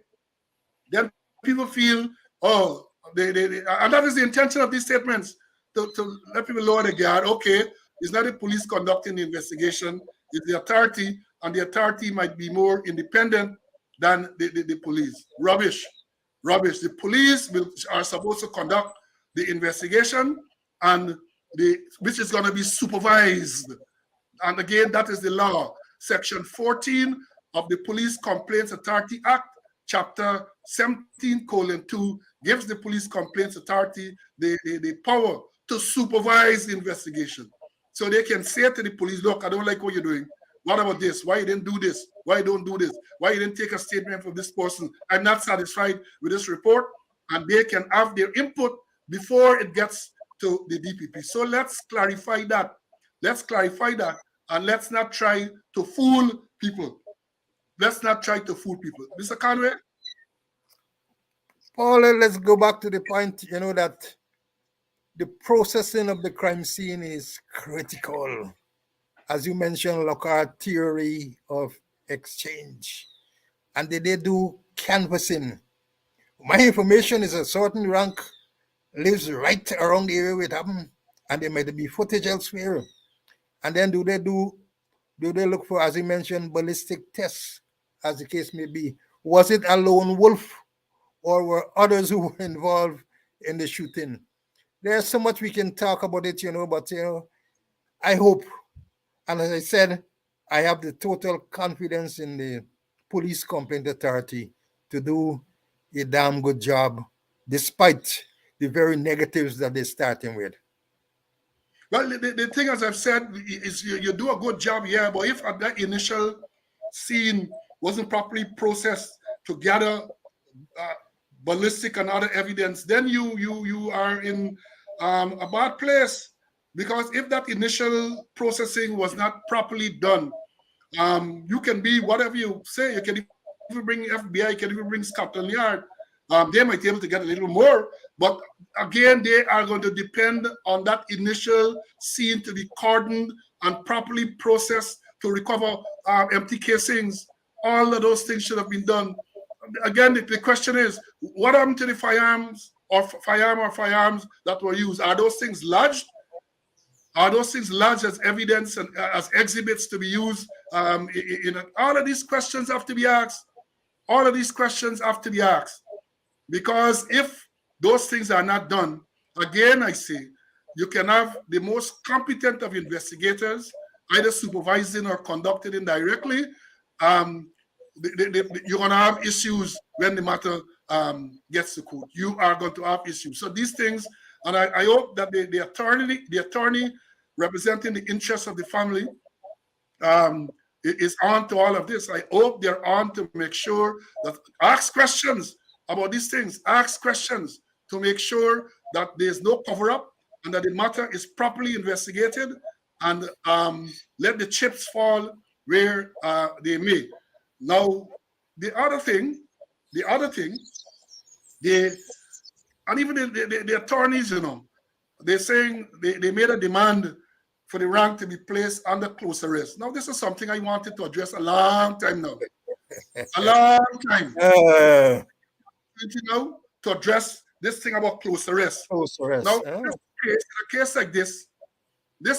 then people feel, oh, and that is the intention of these statements, to let people lower the guard. Okay, it's not the police conducting the investigation, it's the authority, and the authority might be more independent than the police. Rubbish. Rubbish. The police are supposed to conduct the investigation, and which is going to be supervised. And again, that is the law. Section 14 of the Police Complaints Authority Act, Chapter 17:2, gives the Police Complaints Authority the power to supervise the investigation. So they can say to the police, look, I don't like what you're doing. What about this? Why you didn't do this? Why you don't do this? Why you didn't take a statement from this person? I'm not satisfied with this report. And they can have their input before it gets to the DPP. So let's clarify that. Let's clarify that. And let's not try to fool people. Let's not try to fool people. Mr. Conway? Paul, let's go back to the point, that the processing of the crime scene is critical. As you mentioned, Lockhart theory of exchange. And they do canvassing. My information is a certain rank lives right around the area where it happened, and there might be footage elsewhere. And then do they look for, as you mentioned, ballistic tests, as the case may be? Was it a lone wolf, or were others who were involved in the shooting? There's so much we can talk about it, but I hope, and as I said, I have the total confidence in the police complaint authority to do a damn good job, despite the very negatives that they're starting with. Well, the thing, as I've said, is you do a good job, yeah, but if at that initial scene wasn't properly processed to gather ballistic and other evidence, then you are in a bad place. Because if that initial processing was not properly done, you can be whatever you say. You can even bring FBI, you can even bring Scotland Yard. They might be able to get a little more, but again, they are going to depend on that initial scene to be cordoned and properly processed to recover empty casings. All of those things should have been done. Again, the question is, what happened to the firearms that were used? Are those things lodged? Are those things lodged as evidence and as exhibits to be used? All of these questions have to be asked. All of these questions have to be asked. Because if those things are not done, again, I say, you can have the most competent of investigators, either supervising or conducting indirectly. You're going to have issues when the matter gets to court. You are going to have issues. So these things, and I hope that the attorney representing the interests of the family is on to all of this. I hope they're on to make sure that ask questions about these things. Ask questions to make sure that there's no cover-up and that the matter is properly investigated, and let the chips fall where they may. Now, the other thing, and even the attorneys, they're saying they made a demand for the rank to be placed under close arrest. Now, this is something I wanted to address a long time now. A long time. To address this thing about close arrest. Now, in a case like this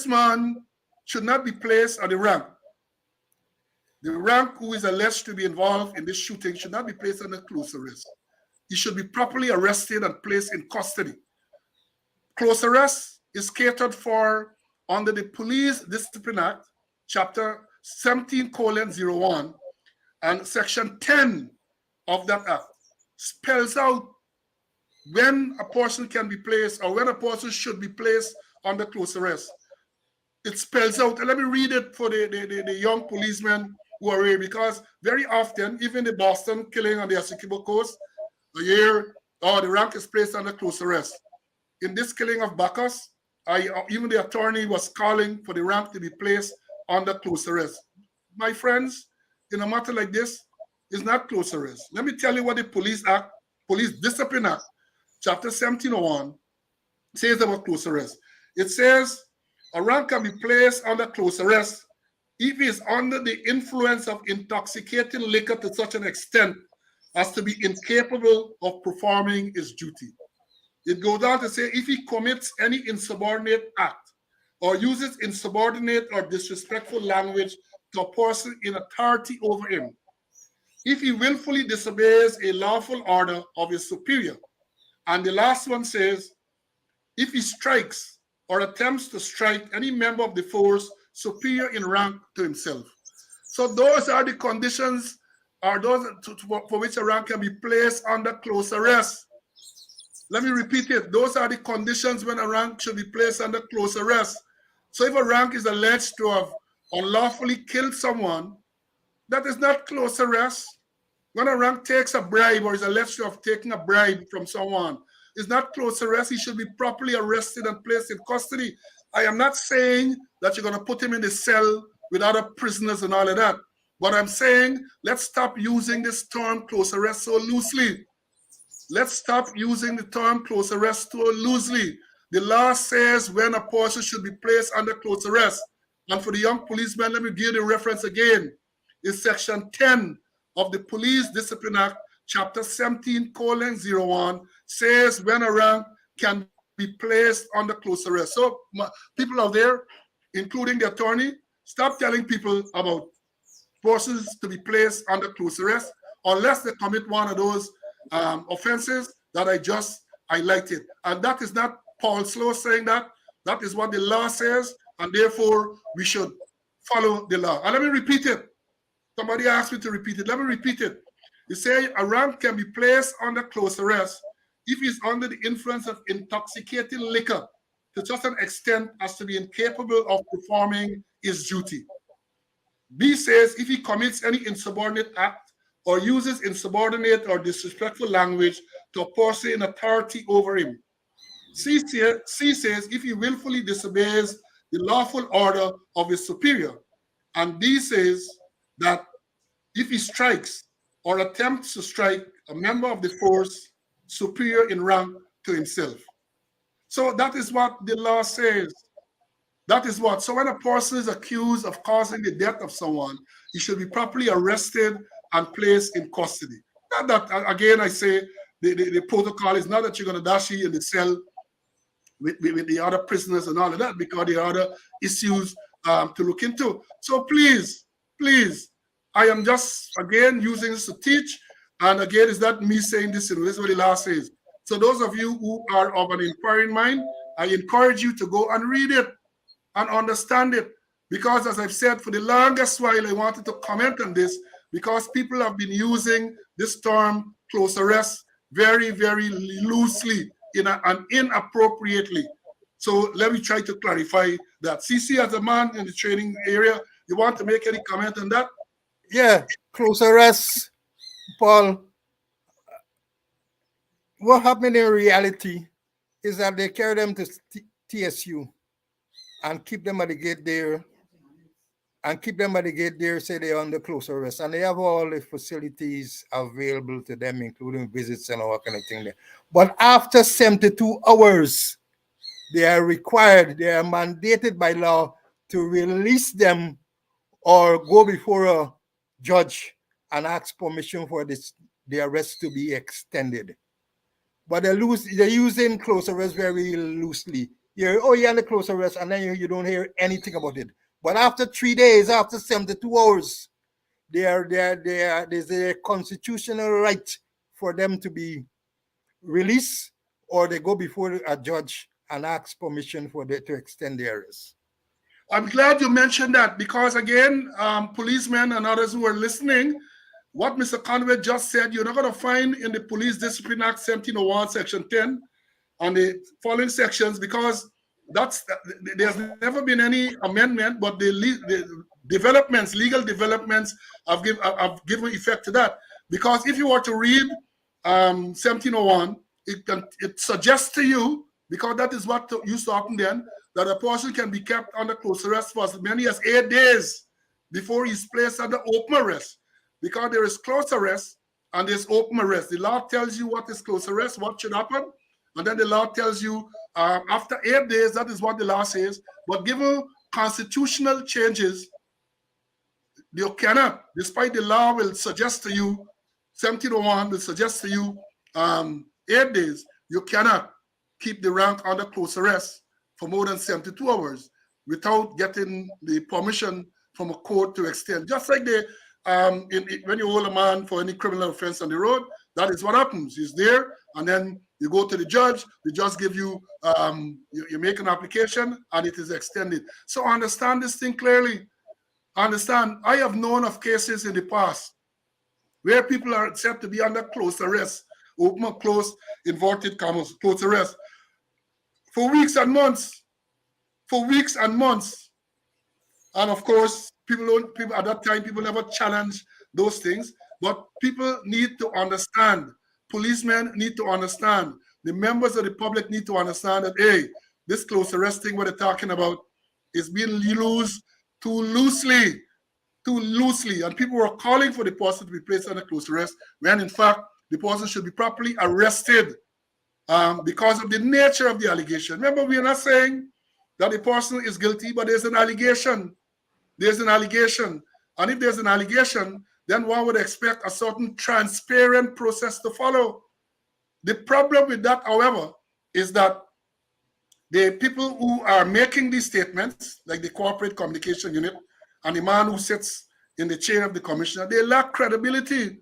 man should not be placed at the rank. The rank who is alleged to be involved in this shooting should not be placed under close arrest. He should be properly arrested and placed in custody. Close arrest is catered for under the Police Discipline Act, Chapter 17:01, and Section 10 of that act spells out when a person can be placed or when a person should be placed under close arrest. It spells out, and let me read it for the young policemen who are here, because very often, even the Boston killing on the Essequibo Coast, the rank is placed under close arrest. In this killing of Bacchus, even the attorney was calling for the rank to be placed under close arrest. My friends, in a matter like this, it's not close arrest. Let me tell you what the Police Discipline Act, Chapter 17:01, says about close arrest. It says a rank can be placed under close arrest if he is under the influence of intoxicating liquor to such an extent as to be incapable of performing his duty. It goes on to say if he commits any insubordinate act or uses insubordinate or disrespectful language to a person in authority over him, if he willfully disobeys a lawful order of his superior. And the last one says, if he strikes or attempts to strike any member of the force superior in rank to himself. So those are the conditions for which a rank can be placed under close arrest. Let me repeat it. Those are the conditions when a rank should be placed under close arrest. So if a rank is alleged to have unlawfully killed someone, that is not close arrest. When a rank takes a bribe or is alleged to have taken a bribe from someone, it's not close arrest. He should be properly arrested and placed in custody. I am not saying that you're going to put him in the cell with other prisoners and all of that. But I'm saying let's stop using this term close arrest so loosely. Let's stop using the term close arrest so loosely. The law says when a person should be placed under close arrest. And for the young policeman, let me give the reference again. It's Section 10 of the Police Discipline Act, Chapter 17:01, says when a rank can be placed under close arrest. So people out there, including the attorney, stop telling people about persons to be placed under close arrest unless they commit one of those offenses that I just highlighted. And that is not Paul Slow saying that. That is what the law says, and therefore we should follow the law. And let me repeat it. Somebody asked me to repeat it. Let me repeat it. You say a rank can be placed under close arrest if he's under the influence of intoxicating liquor to such an extent as to be incapable of performing his duty. B says if he commits any insubordinate act or uses insubordinate or disrespectful language to a person in authority over him. C says if he willfully disobeys the lawful order of his superior. And D says that if he strikes or attempts to strike a member of the force superior in rank to himself. So that is what the law says. That is what. So when a person is accused of causing the death of someone, he should be properly arrested and placed in custody. Not that, again, I say the protocol is not that you're going to dash you in the cell with the other prisoners and all of that, because there are other issues to look into. So please, I am just, again, using this to teach. And again, it's not me saying this, this is what the law says. So those of you who are of an inquiring mind, I encourage you to go and read it and understand it. Because as I've said, for the longest while, I wanted to comment on this because people have been using this term close arrest very, very loosely and inappropriately. So let me try to clarify that. CC, as a man in the training area, you want to make any comment on that? Yeah, close arrest, Paul. What happened in reality is that they carry them to TSU and keep them at the gate there, say they're under close arrest, and they have all the facilities available to them, including visits and all kind of thing there. But after 72 hours, they are mandated by law to release them or go before a judge and ask permission for the arrest to be extended. But they're using close arrest very loosely. You're under close arrest, and then you don't hear anything about it. But after 3 days, after 72 hours, there's a constitutional right for them to be released, or they go before a judge and ask permission for them to extend their arrest. I'm glad you mentioned that because, again, policemen and others who are listening, what Mr. Conway just said, you're not going to find in the Police Discipline Act 1701, Section 10, on the following sections, because there's never been any amendment, but the developments, legal developments, have given effect to that. Because if you were to read 1701, it suggests to you, because that is what used to happen then, that a person can be kept under close arrest for as many as 8 days before he's placed under open arrest. Because there is close arrest and there's open arrest. The law tells you what is close arrest, what should happen, and then the law tells you after 8 days, that is what the law says. But given constitutional changes, you cannot, despite the law will suggest to you, 1701 will suggest to you 8 days, you cannot keep the rank under close arrest for more than 72 hours without getting the permission from a court to extend. Just like when you hold a man for any criminal offense on the road, that is what happens. He's there, and then you go to the judge give you, you make an application, and it is extended. So understand this thing clearly. Understand, I have known of cases in the past where people are said to be under close arrest, open or close, inverted commas, close arrest, for weeks and months. And of course, people at that time, people never challenge those things, but people need to understand. Policemen need to understand. The members of the public need to understand that, hey, this close arrest thing what they're talking about is being used too loosely. And people were calling for the person to be placed under close arrest, when in fact, the person should be properly arrested because of the nature of the allegation. Remember, we are not saying that the person is guilty, but there's an allegation. There's an allegation. And if there's an allegation, then one would expect a certain transparent process to follow. The problem with that, however, is that the people who are making these statements, like the corporate communication unit and the man who sits in the chair of the commissioner, they lack credibility.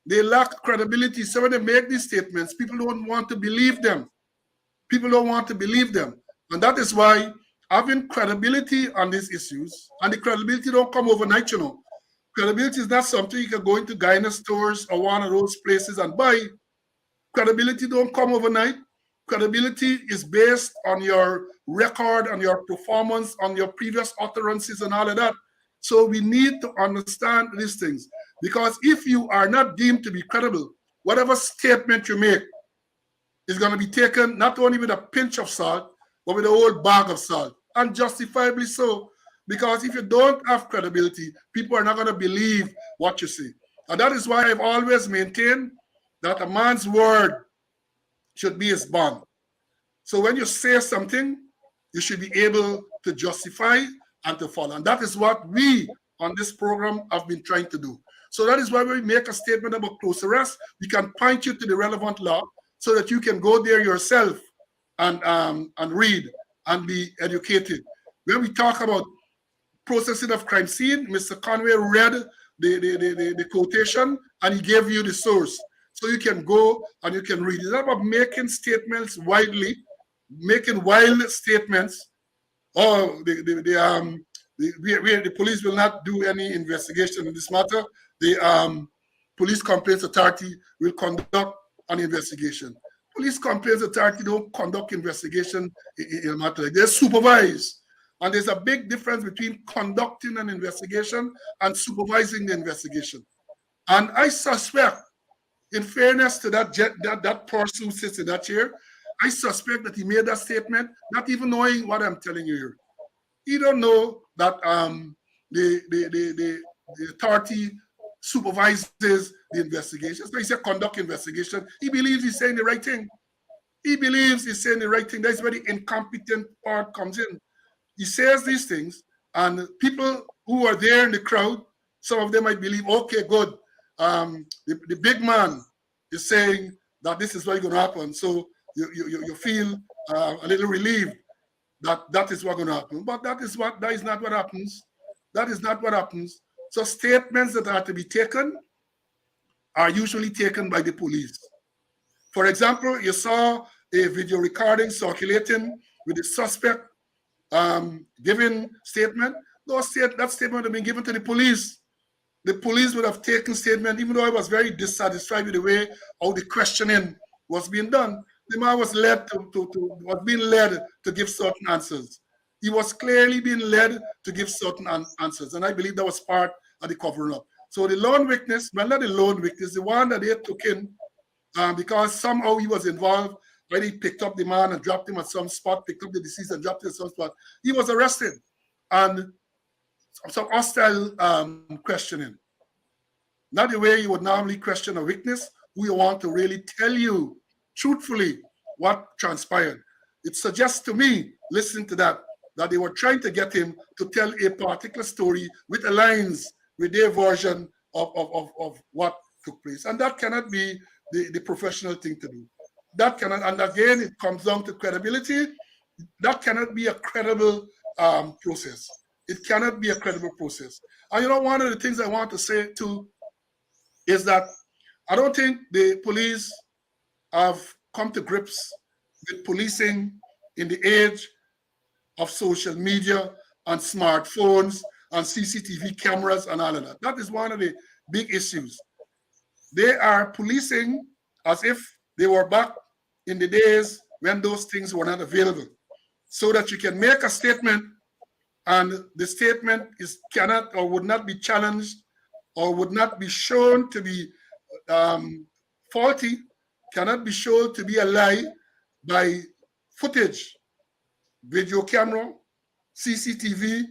They lack credibility. So when they make these statements, people don't want to believe them. People don't want to believe them. And that is why having credibility on these issues, and the credibility don't come overnight, you know. Credibility is not something you can go into Gyna stores or one of those places and buy. Credibility don't come overnight. Credibility is based on your record, on your performance, on your previous utterances and all of that. So we need to understand these things. Because if you are not deemed to be credible, whatever statement you make is going to be taken not only with a pinch of salt, but with a whole bag of salt. And justifiably so. Because if you don't have credibility, people are not going to believe what you say. And that is why I've always maintained that a man's word should be his bond. So when you say something, you should be able to justify and to follow. And that is what we on this program have been trying to do. So that is why when we make a statement about close arrest, we can point you to the relevant law so that you can go there yourself and read and be educated. When we talk about processing of crime scene, Mr. Conway read the quotation and he gave you the source. So you can go and you can read. It's not about making statements widely, making wild statements. Oh, the police will not do any investigation in this matter. The Police Complaints Authority will conduct an investigation. Police Complaints Authority don't conduct investigation in a matter like this. They supervise. And there's a big difference between conducting an investigation and supervising the investigation. And I suspect, in fairness to that person who sits in that chair, I suspect that he made that statement not even knowing what I'm telling you here. He don't know that the authority supervises the investigation. So he said conduct investigation. He believes he's saying the right thing. He believes he's saying the right thing. That's where the incompetent part comes in. He says these things, and people who are there in the crowd, some of them might believe, okay, good. The big man is saying that this is what's going to happen. So you feel a little relieved that is what's going to happen. But that is not what happens. That is not what happens. So statements that are to be taken are usually taken by the police. For example, you saw a video recording circulating with the suspect giving statement. That statement would have been given to the police. The police would have taken statement, even though I was very dissatisfied with the way how the questioning was being done. The man was was being led to give certain answers. He was clearly being led to give certain answers, and I believe that was part of the covering up. So the lone witness, well, not the lone witness, the one that they took in because somehow he was involved. When he picked up the man and dropped him at some spot, picked up the deceased and dropped him at some spot, he was arrested. And some hostile questioning. Not the way you would normally question a witness who you want to really tell you truthfully what transpired. It suggests to me, listening to that they were trying to get him to tell a particular story which aligns with their version of what took place. And that cannot be the professional thing to do. That cannot, and again, it comes down to credibility. That cannot be a credible process. It cannot be a credible process. And you know, one of the things I want to say too is that I don't think the police have come to grips with policing in the age of social media and smartphones and CCTV cameras and all of that. That is one of the big issues. They are policing as if they were back in the days when those things were not available, so that you can make a statement and the statement cannot or would not be challenged or would not be shown to be faulty, cannot be shown to be a lie by footage, video camera, CCTV,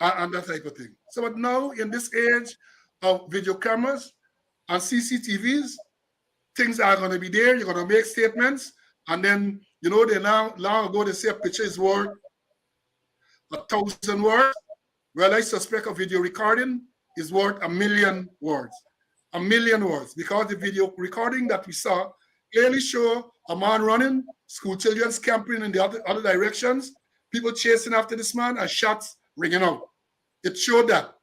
and that type of thing. So but now in this age of video cameras and CCTVs, things are going to be there. You're going to make statements, and then you know they long ago they say a picture is worth 1,000 words. Well, I suspect a video recording is worth 1,000,000 words. 1,000,000 words, because the video recording that we saw clearly show a man running, school children scampering in the other directions, people chasing after this man, and shots ringing out. It showed that.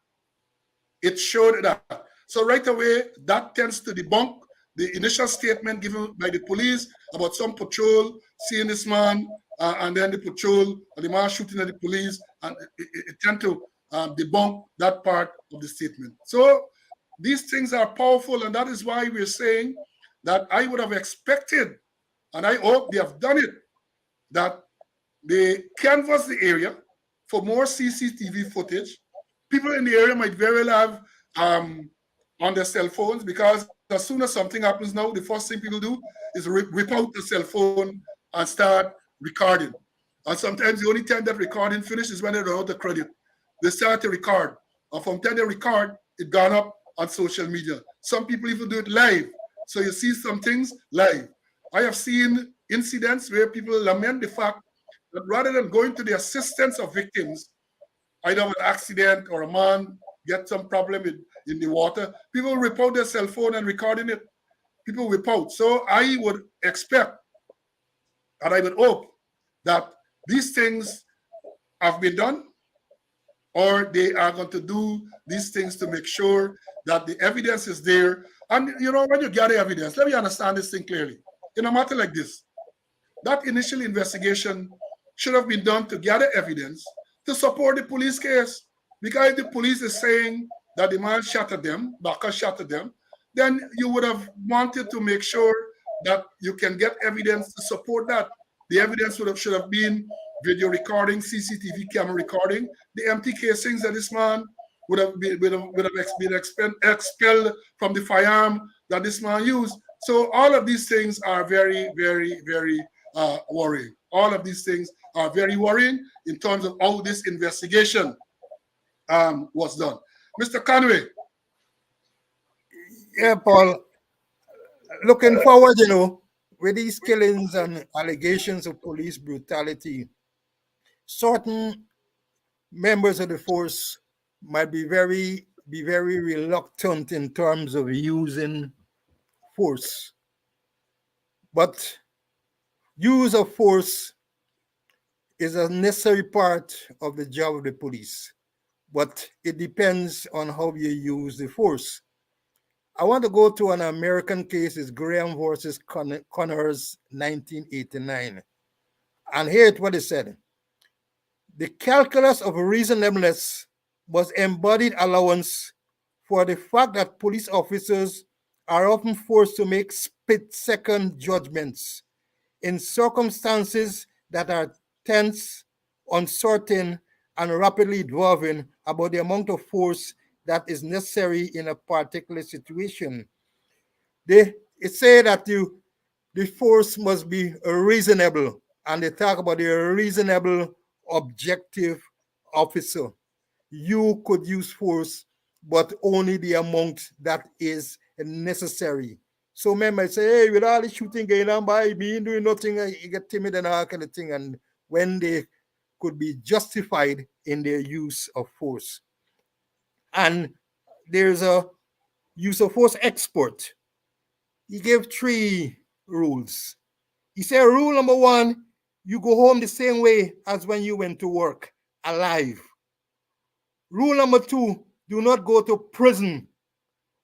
It showed that. So right away, that tends to debunk the initial statement given by the police about some patrol seeing this man, and then the patrol and the man shooting at the police, and it tends to debunk that part of the statement. So these things are powerful, and that is why we're saying that I would have expected, and I hope they have done it, that they canvass the area for more CCTV footage. People in the area might very well have on their cell phones, because as soon as something happens now, the first thing people do is whip out the cell phone and start recording. And sometimes the only time that recording finishes is when they run out the credit. They start to record. And from the time they record, it gone up on social media. Some people even do it live. So you see some things live. I have seen incidents where people lament the fact that rather than going to the assistance of victims, either of an accident or a man get some problem in the water, people whip out their cell phone and recording it. People whip out. So I would expect and I would hope that these things have been done, or they are going to do these things to make sure that the evidence is there. And you know, when you gather evidence, let me understand this thing clearly. In a matter like this, that initial investigation should have been done to gather evidence to support the police case. Because if the police is saying that the man shot at them, Baka shot at them, then you would have wanted to make sure that you can get evidence to support that. The evidence should have been video recording, CCTV camera recording, the empty casings that this man would have been expelled from the firearm that this man used. So all of these things are very, very, very worrying. All of these things are very worrying in terms of how this investigation was done. Mr. Conway. Yeah, Paul. Looking forward, with these killings and allegations of police brutality, certain members of the force might be very reluctant in terms of using force. But use of force is a necessary part of the job of the police. but it depends on how you use the force. I want to go to an American case, it's Graham versus Connors, 1989. And here's what it said. The calculus of reasonableness was embodied allowance for the fact that police officers are often forced to make split-second judgments in circumstances that are tense, uncertain, and rapidly evolving about the amount of force that is necessary in a particular situation. They say that the force must be reasonable, and they talk about the reasonable objective officer. You could use force, but only the amount that is necessary. So remember, I say, hey, with all the shooting going on by me doing nothing, you get timid and all kind of thing. And when they could be justified in their use of force. And there's a use of force expert. He gave 3 rules. He said, rule number 1, you go home the same way as when you went to work, alive. Rule number 2, do not go to prison.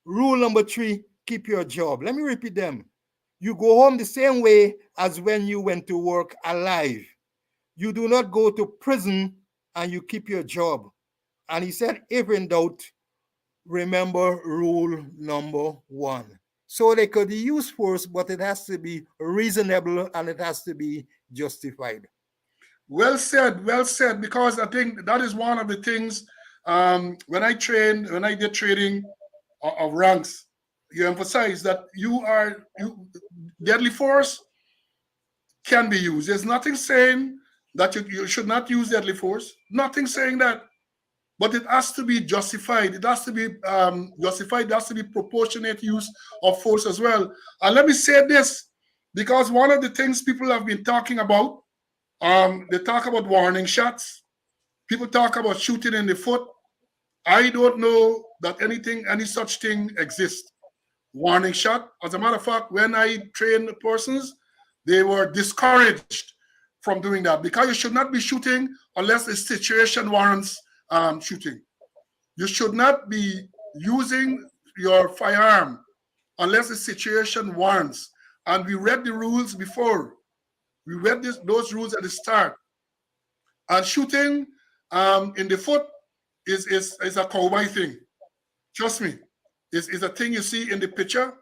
Rule number 3, keep your job. Let me repeat them. You go home the same way as when you went to work, alive. You do not go to prison, and you keep your job. And he said, if in doubt, remember rule number 1. So they could use force, but it has to be reasonable and it has to be justified. Well said, well said. Because I think that is one of the things when I did trading of ranks, you emphasize that deadly force can be used. There's nothing saying that you should not use deadly force. Nothing saying that. But it has to be justified. It has to be justified. It has to be proportionate use of force as well. And let me say this, because one of the things people have been talking about, they talk about warning shots. People talk about shooting in the foot. I don't know that any such thing exists. Warning shot. As a matter of fact, when I train persons, they were discouraged from doing that because you should not be shooting unless the situation warrants shooting. You should not be using your firearm unless the situation warrants. And we read the rules before. We read those rules at the start. And shooting in the foot is a cowboy thing. Trust me. It's a thing you see in the picture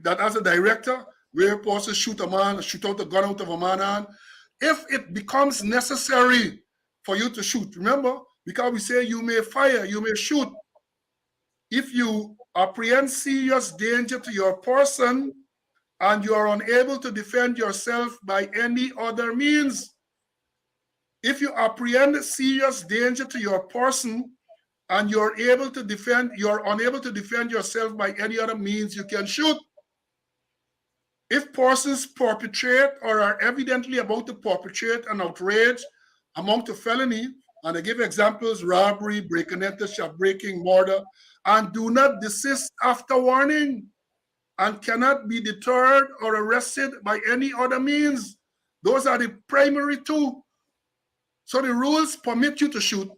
that as a director, we're supposed to shoot a man, shoot out the gun out of a man hand. If it becomes necessary for you to shoot, remember, because we say you may fire, you may shoot. If you apprehend serious danger to your person and you are unable to defend yourself by any other means, if you apprehend serious danger to your person and you're unable to defend yourself by any other means, you can shoot. If persons perpetrate or are evidently about to perpetrate an outrage among to felony, and I give examples, robbery, break and enter, shopbreaking, murder, and do not desist after warning, and cannot be deterred or arrested by any other means. Those are the primary 2. So the rules permit you to shoot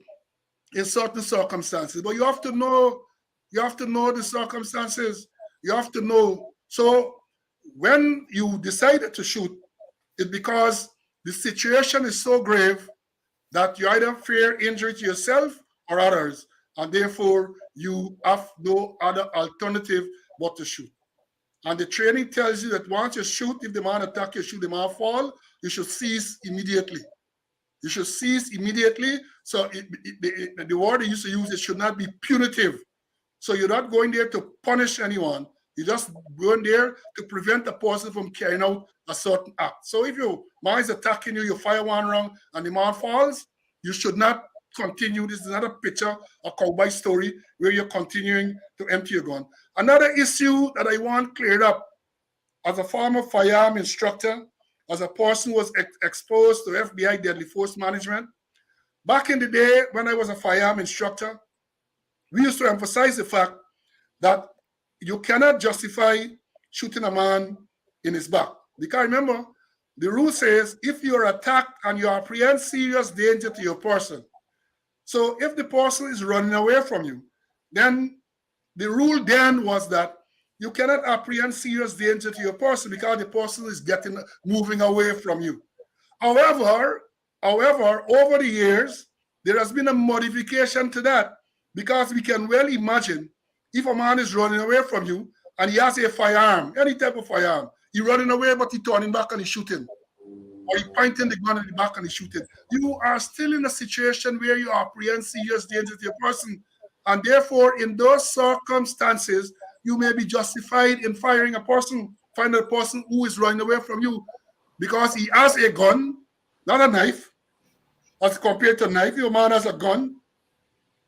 in certain circumstances, but you have to know the circumstances. You have to know. So when you decided to shoot, it's because the situation is so grave that you either fear injury to yourself or others, and therefore you have no other alternative but to shoot. And the training tells you that once you shoot, if the man attack you, shoot the man fall, you should cease immediately. You should cease immediately. So the word they used to use, it should not be punitive. So you're not going there to punish anyone. You're just going there to prevent a person from carrying out a certain act. So if your man is attacking you, you fire one round and the man falls, you should not continue. This is not a picture, a cowboy story where you're continuing to empty your gun. Another issue that I want cleared up, as a former firearm instructor, as a person who was exposed to FBI deadly force management, back in the day when I was a firearm instructor, we used to emphasize the fact that you cannot justify shooting a man in his back. Because remember, the rule says if you are attacked and you apprehend serious danger to your person. So if the person is running away from you, then the rule then was that you cannot apprehend serious danger to your person because the person is moving away from you. However, over the years, there has been a modification to that because we can well imagine if a man is running away from you and he has a firearm, any type of firearm, he's running away but he's turning back and he's shooting, or he's pointing the gun at the back and he's shooting. You are still in a situation where you apprehend serious danger to your person, and therefore, in those circumstances, you may be justified in firing a person, find a person who is running away from you because he has a gun, not a knife. As compared to a knife, if a man has a gun,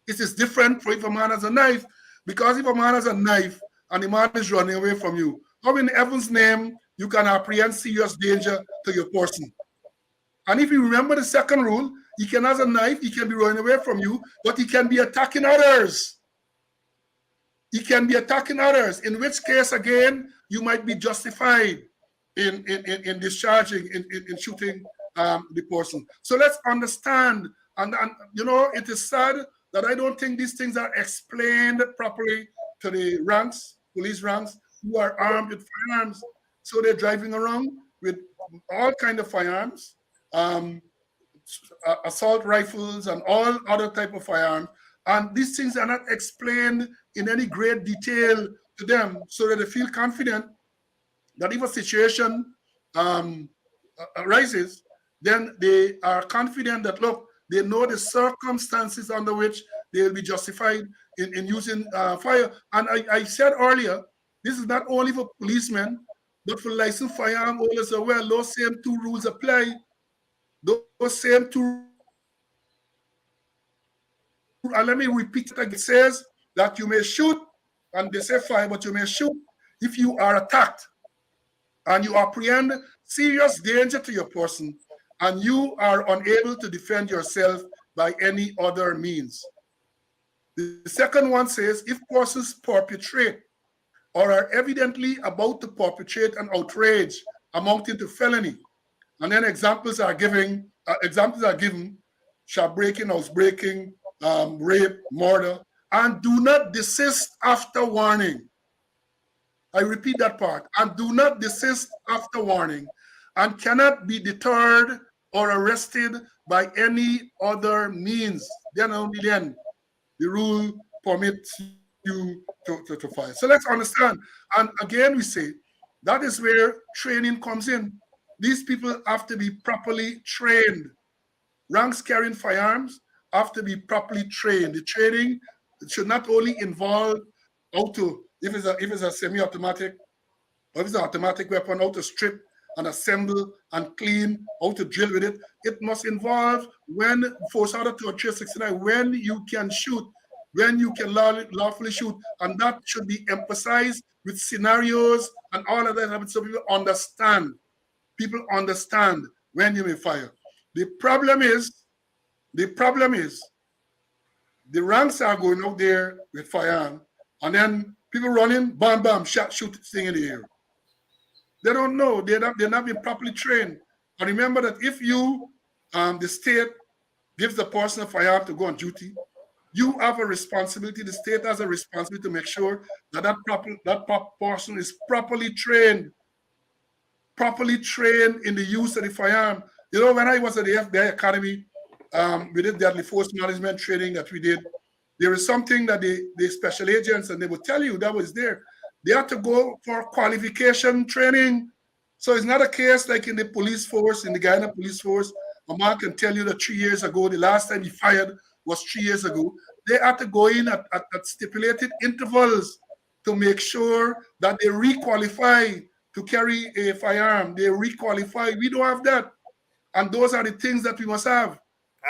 it is different for if a man has a knife, because if a man has a knife and the man is running away from you, how in heaven's name you can apprehend serious danger to your person? And if you remember the second rule, he can have a knife, he can be running away from you, but he can be attacking others. He can be attacking others, in which case, again, you might be justified in discharging, in shooting the person. So let's understand, and it is sad that I don't think these things are explained properly to the ranks, police ranks, who are armed with firearms. So they're driving around with all kind of firearms, assault rifles and all other type of firearms. And these things are not explained in any great detail to them so that they feel confident that if a situation arises, then they are confident that, look, they know the circumstances under which they will be justified in using fire. And I said earlier, this is not only for policemen, but for licensed firearm holders as well. Those same two rules apply. Those same two rules apply. And let me repeat it again. It says that you may shoot, and they say fire, but you may shoot if you are attacked and you apprehend serious danger to your person and you are unable to defend yourself by any other means. The second one says, if persons perpetrate or are evidently about to perpetrate an outrage amounting to felony, and then examples are given, shall breaking, housebreaking, rape, murder, and do not desist after warning. I repeat that part, and do not desist after warning, and cannot be deterred or arrested by any other means. Then only then the rule permits you to fire. So let's understand. And again, we say that is where training comes in. These people have to be properly trained. Ranks carrying firearms have to be properly trained. The training should not only involve how to, if it's a semi-automatic, or if it's an automatic weapon, how to strip and assemble and clean, how to drill with it. It must involve when, force order 369, when you can shoot, when you can lawfully shoot, and that should be emphasized with scenarios and all of that, so people understand. People understand when you may fire. The problem is the ranks are going out there with firearm, and then people running, bam, bam, shot, shoot, thing in the air. They don't know. They're not been properly trained. And remember that if you, the state gives the person a firearm to go on duty, you have a responsibility. The state has a responsibility to make sure that that person is properly trained in the use of the firearm. You know, when I was at the FBI Academy, we did deadly force management training that we did. There is something that the special agents, and they will tell you that was there. They have to go for qualification training. So it's not a case like in the police force, in the Guyana police force, a man can tell you that 3 years ago, the last time he fired was 3 years ago. They have to go in at stipulated intervals to make sure that they requalify to carry a firearm. They requalify. We don't have that. And those are the things that we must have.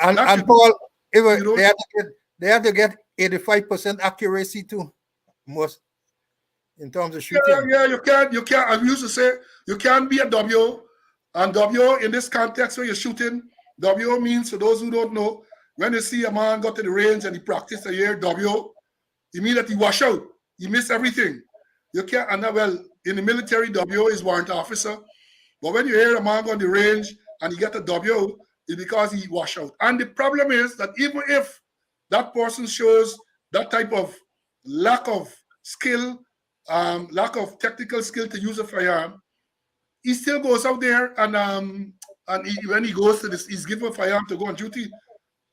And Paul, they have to get 85% accuracy too, most in terms of shooting. Yeah, you can't. I used to say you can't be a W. And W in this context where you're shooting, W means, for those who don't know, when you see a man go to the range and he practiced a year, W, it means that he wash out. He missed everything. You can't, and well, in the military, W is warrant officer. But when you hear a man go on the range and he get a W, it's because he wash out. And the problem is that even if that person shows that type of lack of skill, lack of technical skill to use a firearm, he still goes out there when he goes to this, he's given a firearm to go on duty.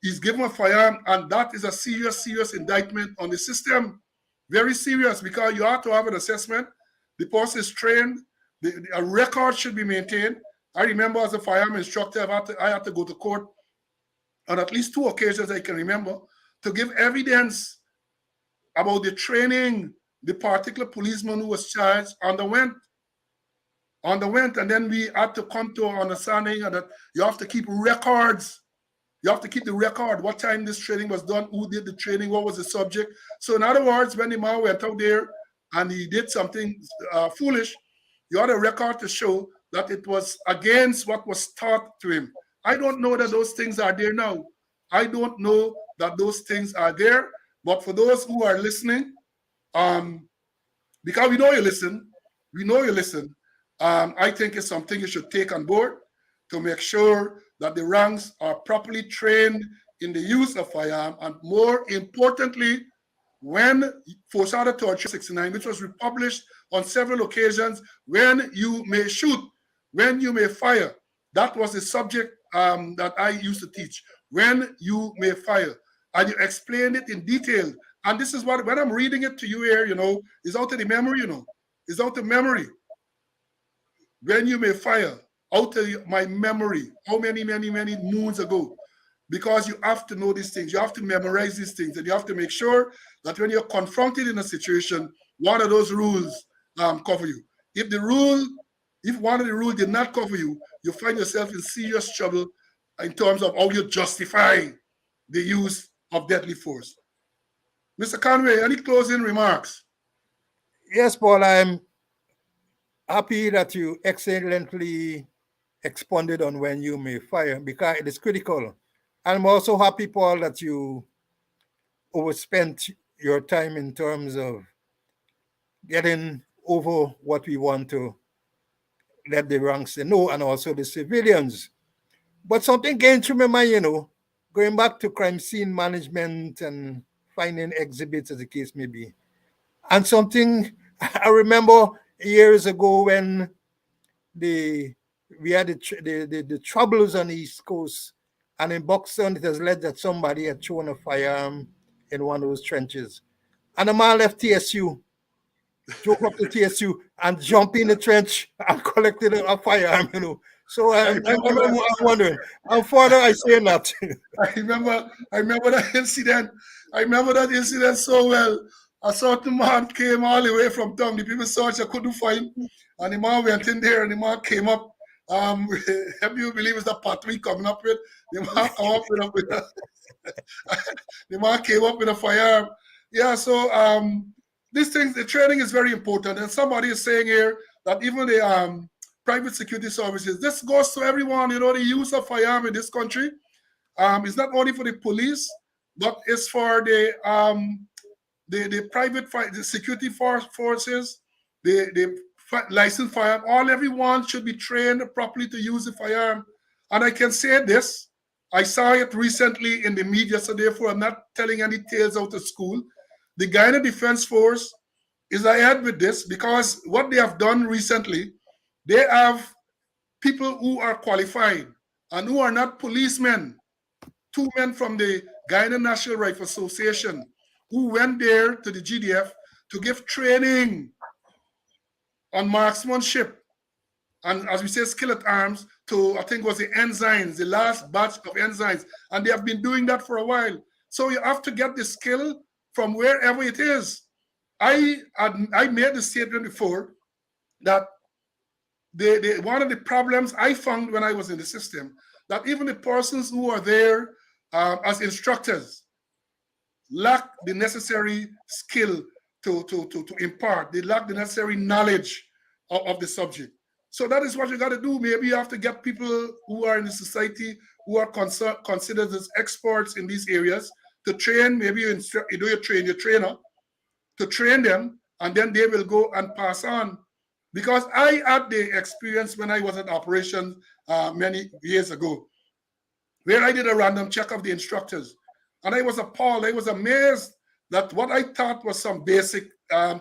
He's given a firearm, and that is a serious, serious indictment on the system. Very serious, because you have to have an assessment. The person is trained. A record should be maintained. I remember as a firearm instructor, I had to go to court on at least 2 occasions I can remember to give evidence about the training the particular policeman who was charged underwent. And then we had to come to an understanding that you have to keep records. You have to keep the record, what time this training was done, who did the training, what was the subject. So in other words, when the man went out there and he did something foolish, you had a record to show that it was against what was taught to him. I don't know that those things are there now. I don't know that those things are there. But for those who are listening, because we know you listen, I think it's something you should take on board to make sure that the ranks are properly trained in the use of firearm, and more importantly, when Force Order 369, which was republished on several occasions, when you may shoot, when you may fire, that was the subject that I used to teach. When you may fire, and you explained it in detail. And this is what, when I'm reading it to you here, it's out of the memory, it's out of memory. When you may fire, out of my memory, how many moons ago, because you have to know these things, you have to memorize these things, and you have to make sure that when you're confronted in a situation, one of those rules cover you. If one of the rules did not cover you, you find yourself in serious trouble in terms of how you justify the use of deadly force. Mr. Conway, any closing remarks? Yes, Paul, I'm happy that you excellently expounded on when you may fire, because it is critical. I'm also happy, Paul, that you overspent your time in terms of getting over what we want to let the ranks know, and also the civilians. But something came to my mind, going back to crime scene management and finding exhibits, as the case may be. And something I remember years ago when we had the troubles on the East Coast, and in Buxton it has led that somebody had thrown a firearm in one of those trenches. And a man left TSU, drove up to TSU and jumped in the trench and collected a firearm, So I'm wondering, how far are I saying that? I remember that incident. I remember that incident so well. A certain man came all the way from town. The people searched, I couldn't find. And the man went in there, and the man came up. Have you believe it's the part we coming up with? The man come up with the man came up with a firearm. Yeah, so these things, the training is very important. And somebody is saying here that even the private security services, this goes to everyone. The use of firearm in this country is not only for the police, but it's for the private the security forces, the licensed firearm. Everyone should be trained properly to use the firearm. And I can say this, I saw it recently in the media, so therefore I'm not telling any tales out of school. The Guyana Defense Force is ahead with this, because what they have done recently, they have people who are qualified and who are not policemen. 2 men from the Guyana National Rifle Association who went there to the GDF to give training on marksmanship and, as we say, skill at arms to, I think it was the ensigns, the last batch of ensigns. And they have been doing that for a while. So you have to get the skill from wherever it is. I made the statement before that one of the problems I found when I was in the system, that even the persons who are there as instructors lack the necessary skill to impart. They lack the necessary knowledge of the subject. So that is what you got to do. Maybe you have to get people who are in the society who are considered as experts in these areas to train. Maybe you train your trainer to train them, and then they will go and pass on. Because I had the experience when I was at operations many years ago, where I did a random check of the instructors. And I was appalled. I was amazed that what I thought was some basic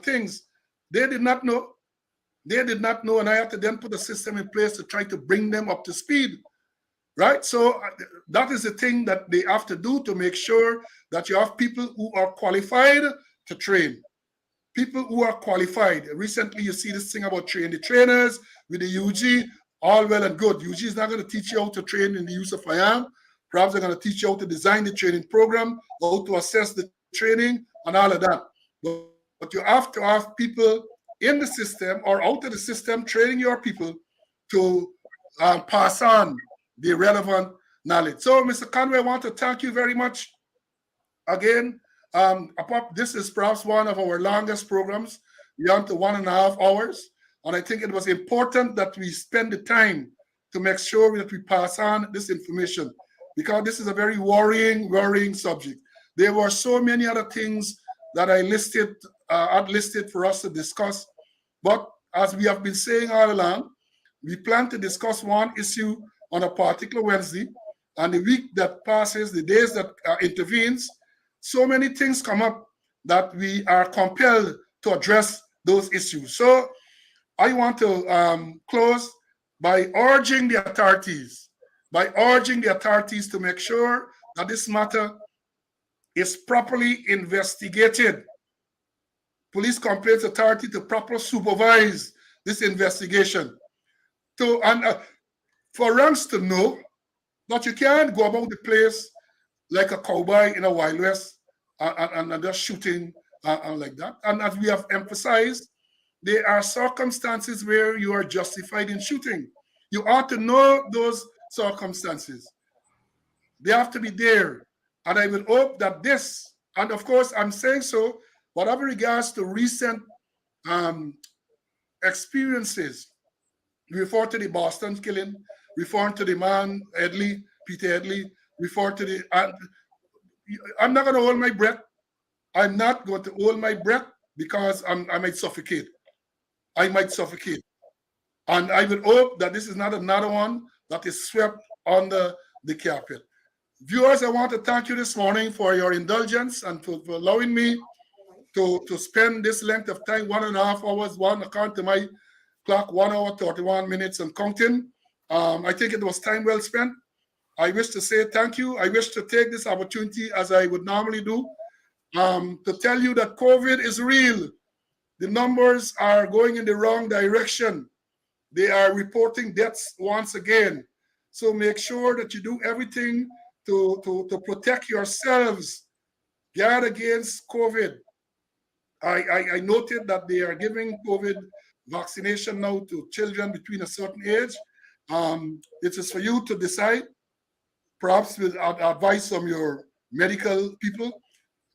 things, they did not know. They did not know, and I had to then put a system in place to try to bring them up to speed, right? So that is the thing that they have to do to make sure that you have people who are qualified to train. People who are qualified. Recently, you see this thing about train the trainers with the UG, all well and good. UG is not going to teach you how to train in the use of firearm. Perhaps they're going to teach you how to design the training program, how to assess the training, and all of that. But you have to have people in the system or out of the system training your people to pass on the relevant knowledge. So, Mr. Conway, I want to thank you very much again. This is perhaps one of our longest programs, beyond to 1.5 hours. And I think it was important that we spend the time to make sure that we pass on this information, because this is a very worrying subject. There were so many other things that I had listed for us to discuss. But as we have been saying all along, we plan to discuss one issue on a particular Wednesday, and the week that passes, the days that intervenes, so many things come up that we are compelled to address those issues. So I want to close by urging the authorities, to make sure that this matter is properly investigated. Police Complaints Authority to properly supervise this investigation. For us to know that you can't go about the place like a cowboy in a Wild West and just shooting and like that. And as we have emphasized, there are circumstances where you are justified in shooting. You ought to know those circumstances. They have to be there. And I will hope that this, and of course I'm saying so, whatever regards to recent experiences, refer to the Boston killing, refer to the man, Peter Edley, refer to the, I'm not going to hold my breath. I'm not going to hold my breath because I might suffocate. And I would hope that this is not another one that is swept under the carpet. Viewers, I want to thank you this morning for your indulgence and for allowing me to spend this length of time, 1.5 hours, according to my clock, 1 hour, 31 minutes and counting. I think it was time well spent. I wish to say thank you. I wish to take this opportunity, as I would normally do, to tell you that COVID is real. The numbers are going in the wrong direction. They are reporting deaths once again. So make sure that you do everything to protect yourselves, guard against COVID. I noted that they are giving COVID vaccination now to children between a certain age. It is for you to decide, perhaps with advice from your medical people,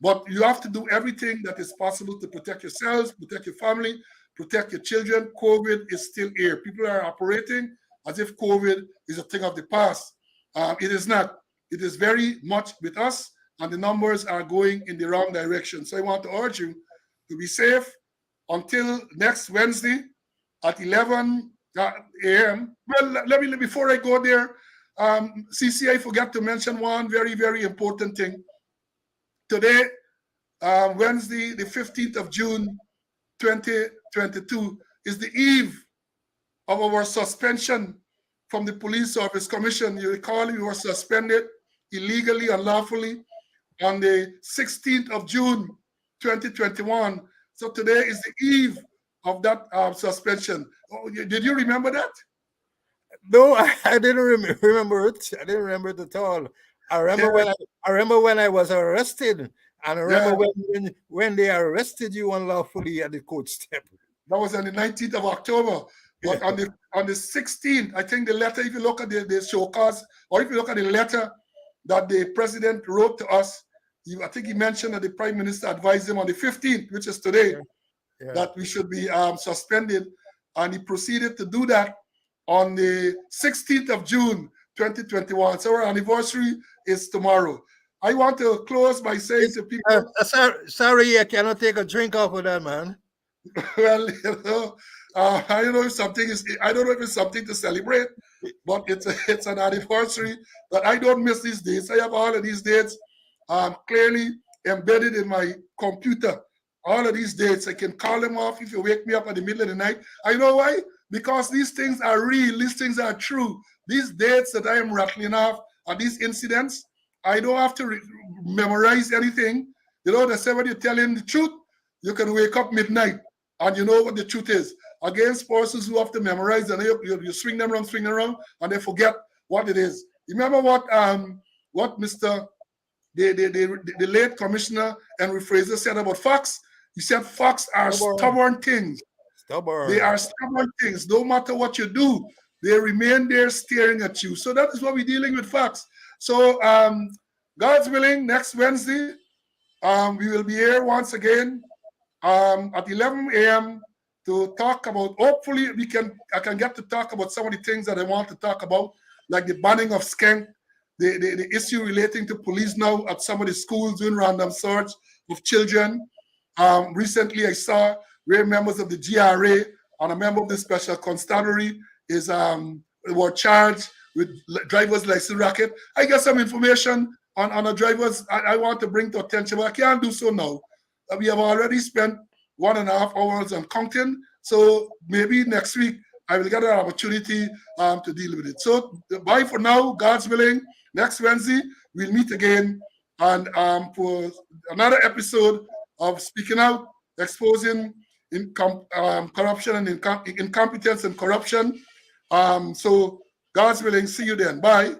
but you have to do everything that is possible to protect yourselves, protect your family, protect your children. COVID is still here. People are operating as if COVID is a thing of the past. It is not. It is very much with us, and the numbers are going in the wrong direction. So I want to urge you to be safe until next Wednesday at 11 a.m. Well, let me, before I go there, CC, I forgot to mention one very important thing. Today, Wednesday, the 15th of June, 2022, is the eve of our suspension from the Police Service Commission. You recall we were suspended illegally, unlawfully on the 16th of June, 2021. So today is the eve of that suspension. Oh, did you remember that? No, I didn't remember it. I didn't remember it at all. I remember when I was arrested, and I remember when they arrested you unlawfully at the court step. That was on the 19th of October. But on the 16th, I think the letter, if you look at the show cause, or if you look at the letter that the president wrote to us, I think he mentioned that the prime minister advised him on the 15th, which is today, that we should be suspended. And he proceeded to do that on the 16th of June, 2021. So our anniversary is tomorrow. I want to close by saying to people... sorry, I cannot take a drink off of that, man. Well, I don't know if it's something to celebrate, but it's an anniversary that I don't miss these days. I have all of these dates clearly embedded in my computer. All of these dates, I can call them off if you wake me up in the middle of the night. I know why? Because these things are real, these things are true. These dates that I am rattling off are these incidents. I don't have to memorize anything. You know, they say when you're telling the truth, you can wake up midnight and you know what the truth is. Against persons who have to memorize and you swing them around, and they forget what it is. Remember what Mr. The late Commissioner Henry Fraser said about facts? He said facts are stubborn things. They are stubborn things. No matter what you do, they remain there staring at you. So that is what we're dealing with facts. So God's willing, next Wednesday, we will be here once again at 11 a.m. to talk about, hopefully I can get to talk about some of the things that I want to talk about, like the banning of skank, the issue relating to police now at some of the schools doing random search of children. Recently, I saw where members of the GRA and a member of the Special Constabulary were charged with driver's license racket. I got some information on a driver's I want to bring to attention, but I can't do so now. We have already spent 1.5 hours on counting, so maybe next week I will get an opportunity to deal with it. So bye for now, God's willing. Next Wednesday, we'll meet again and for another episode of Speaking Out, exposing corruption and incompetence and corruption. So God's willing, see you then. Bye.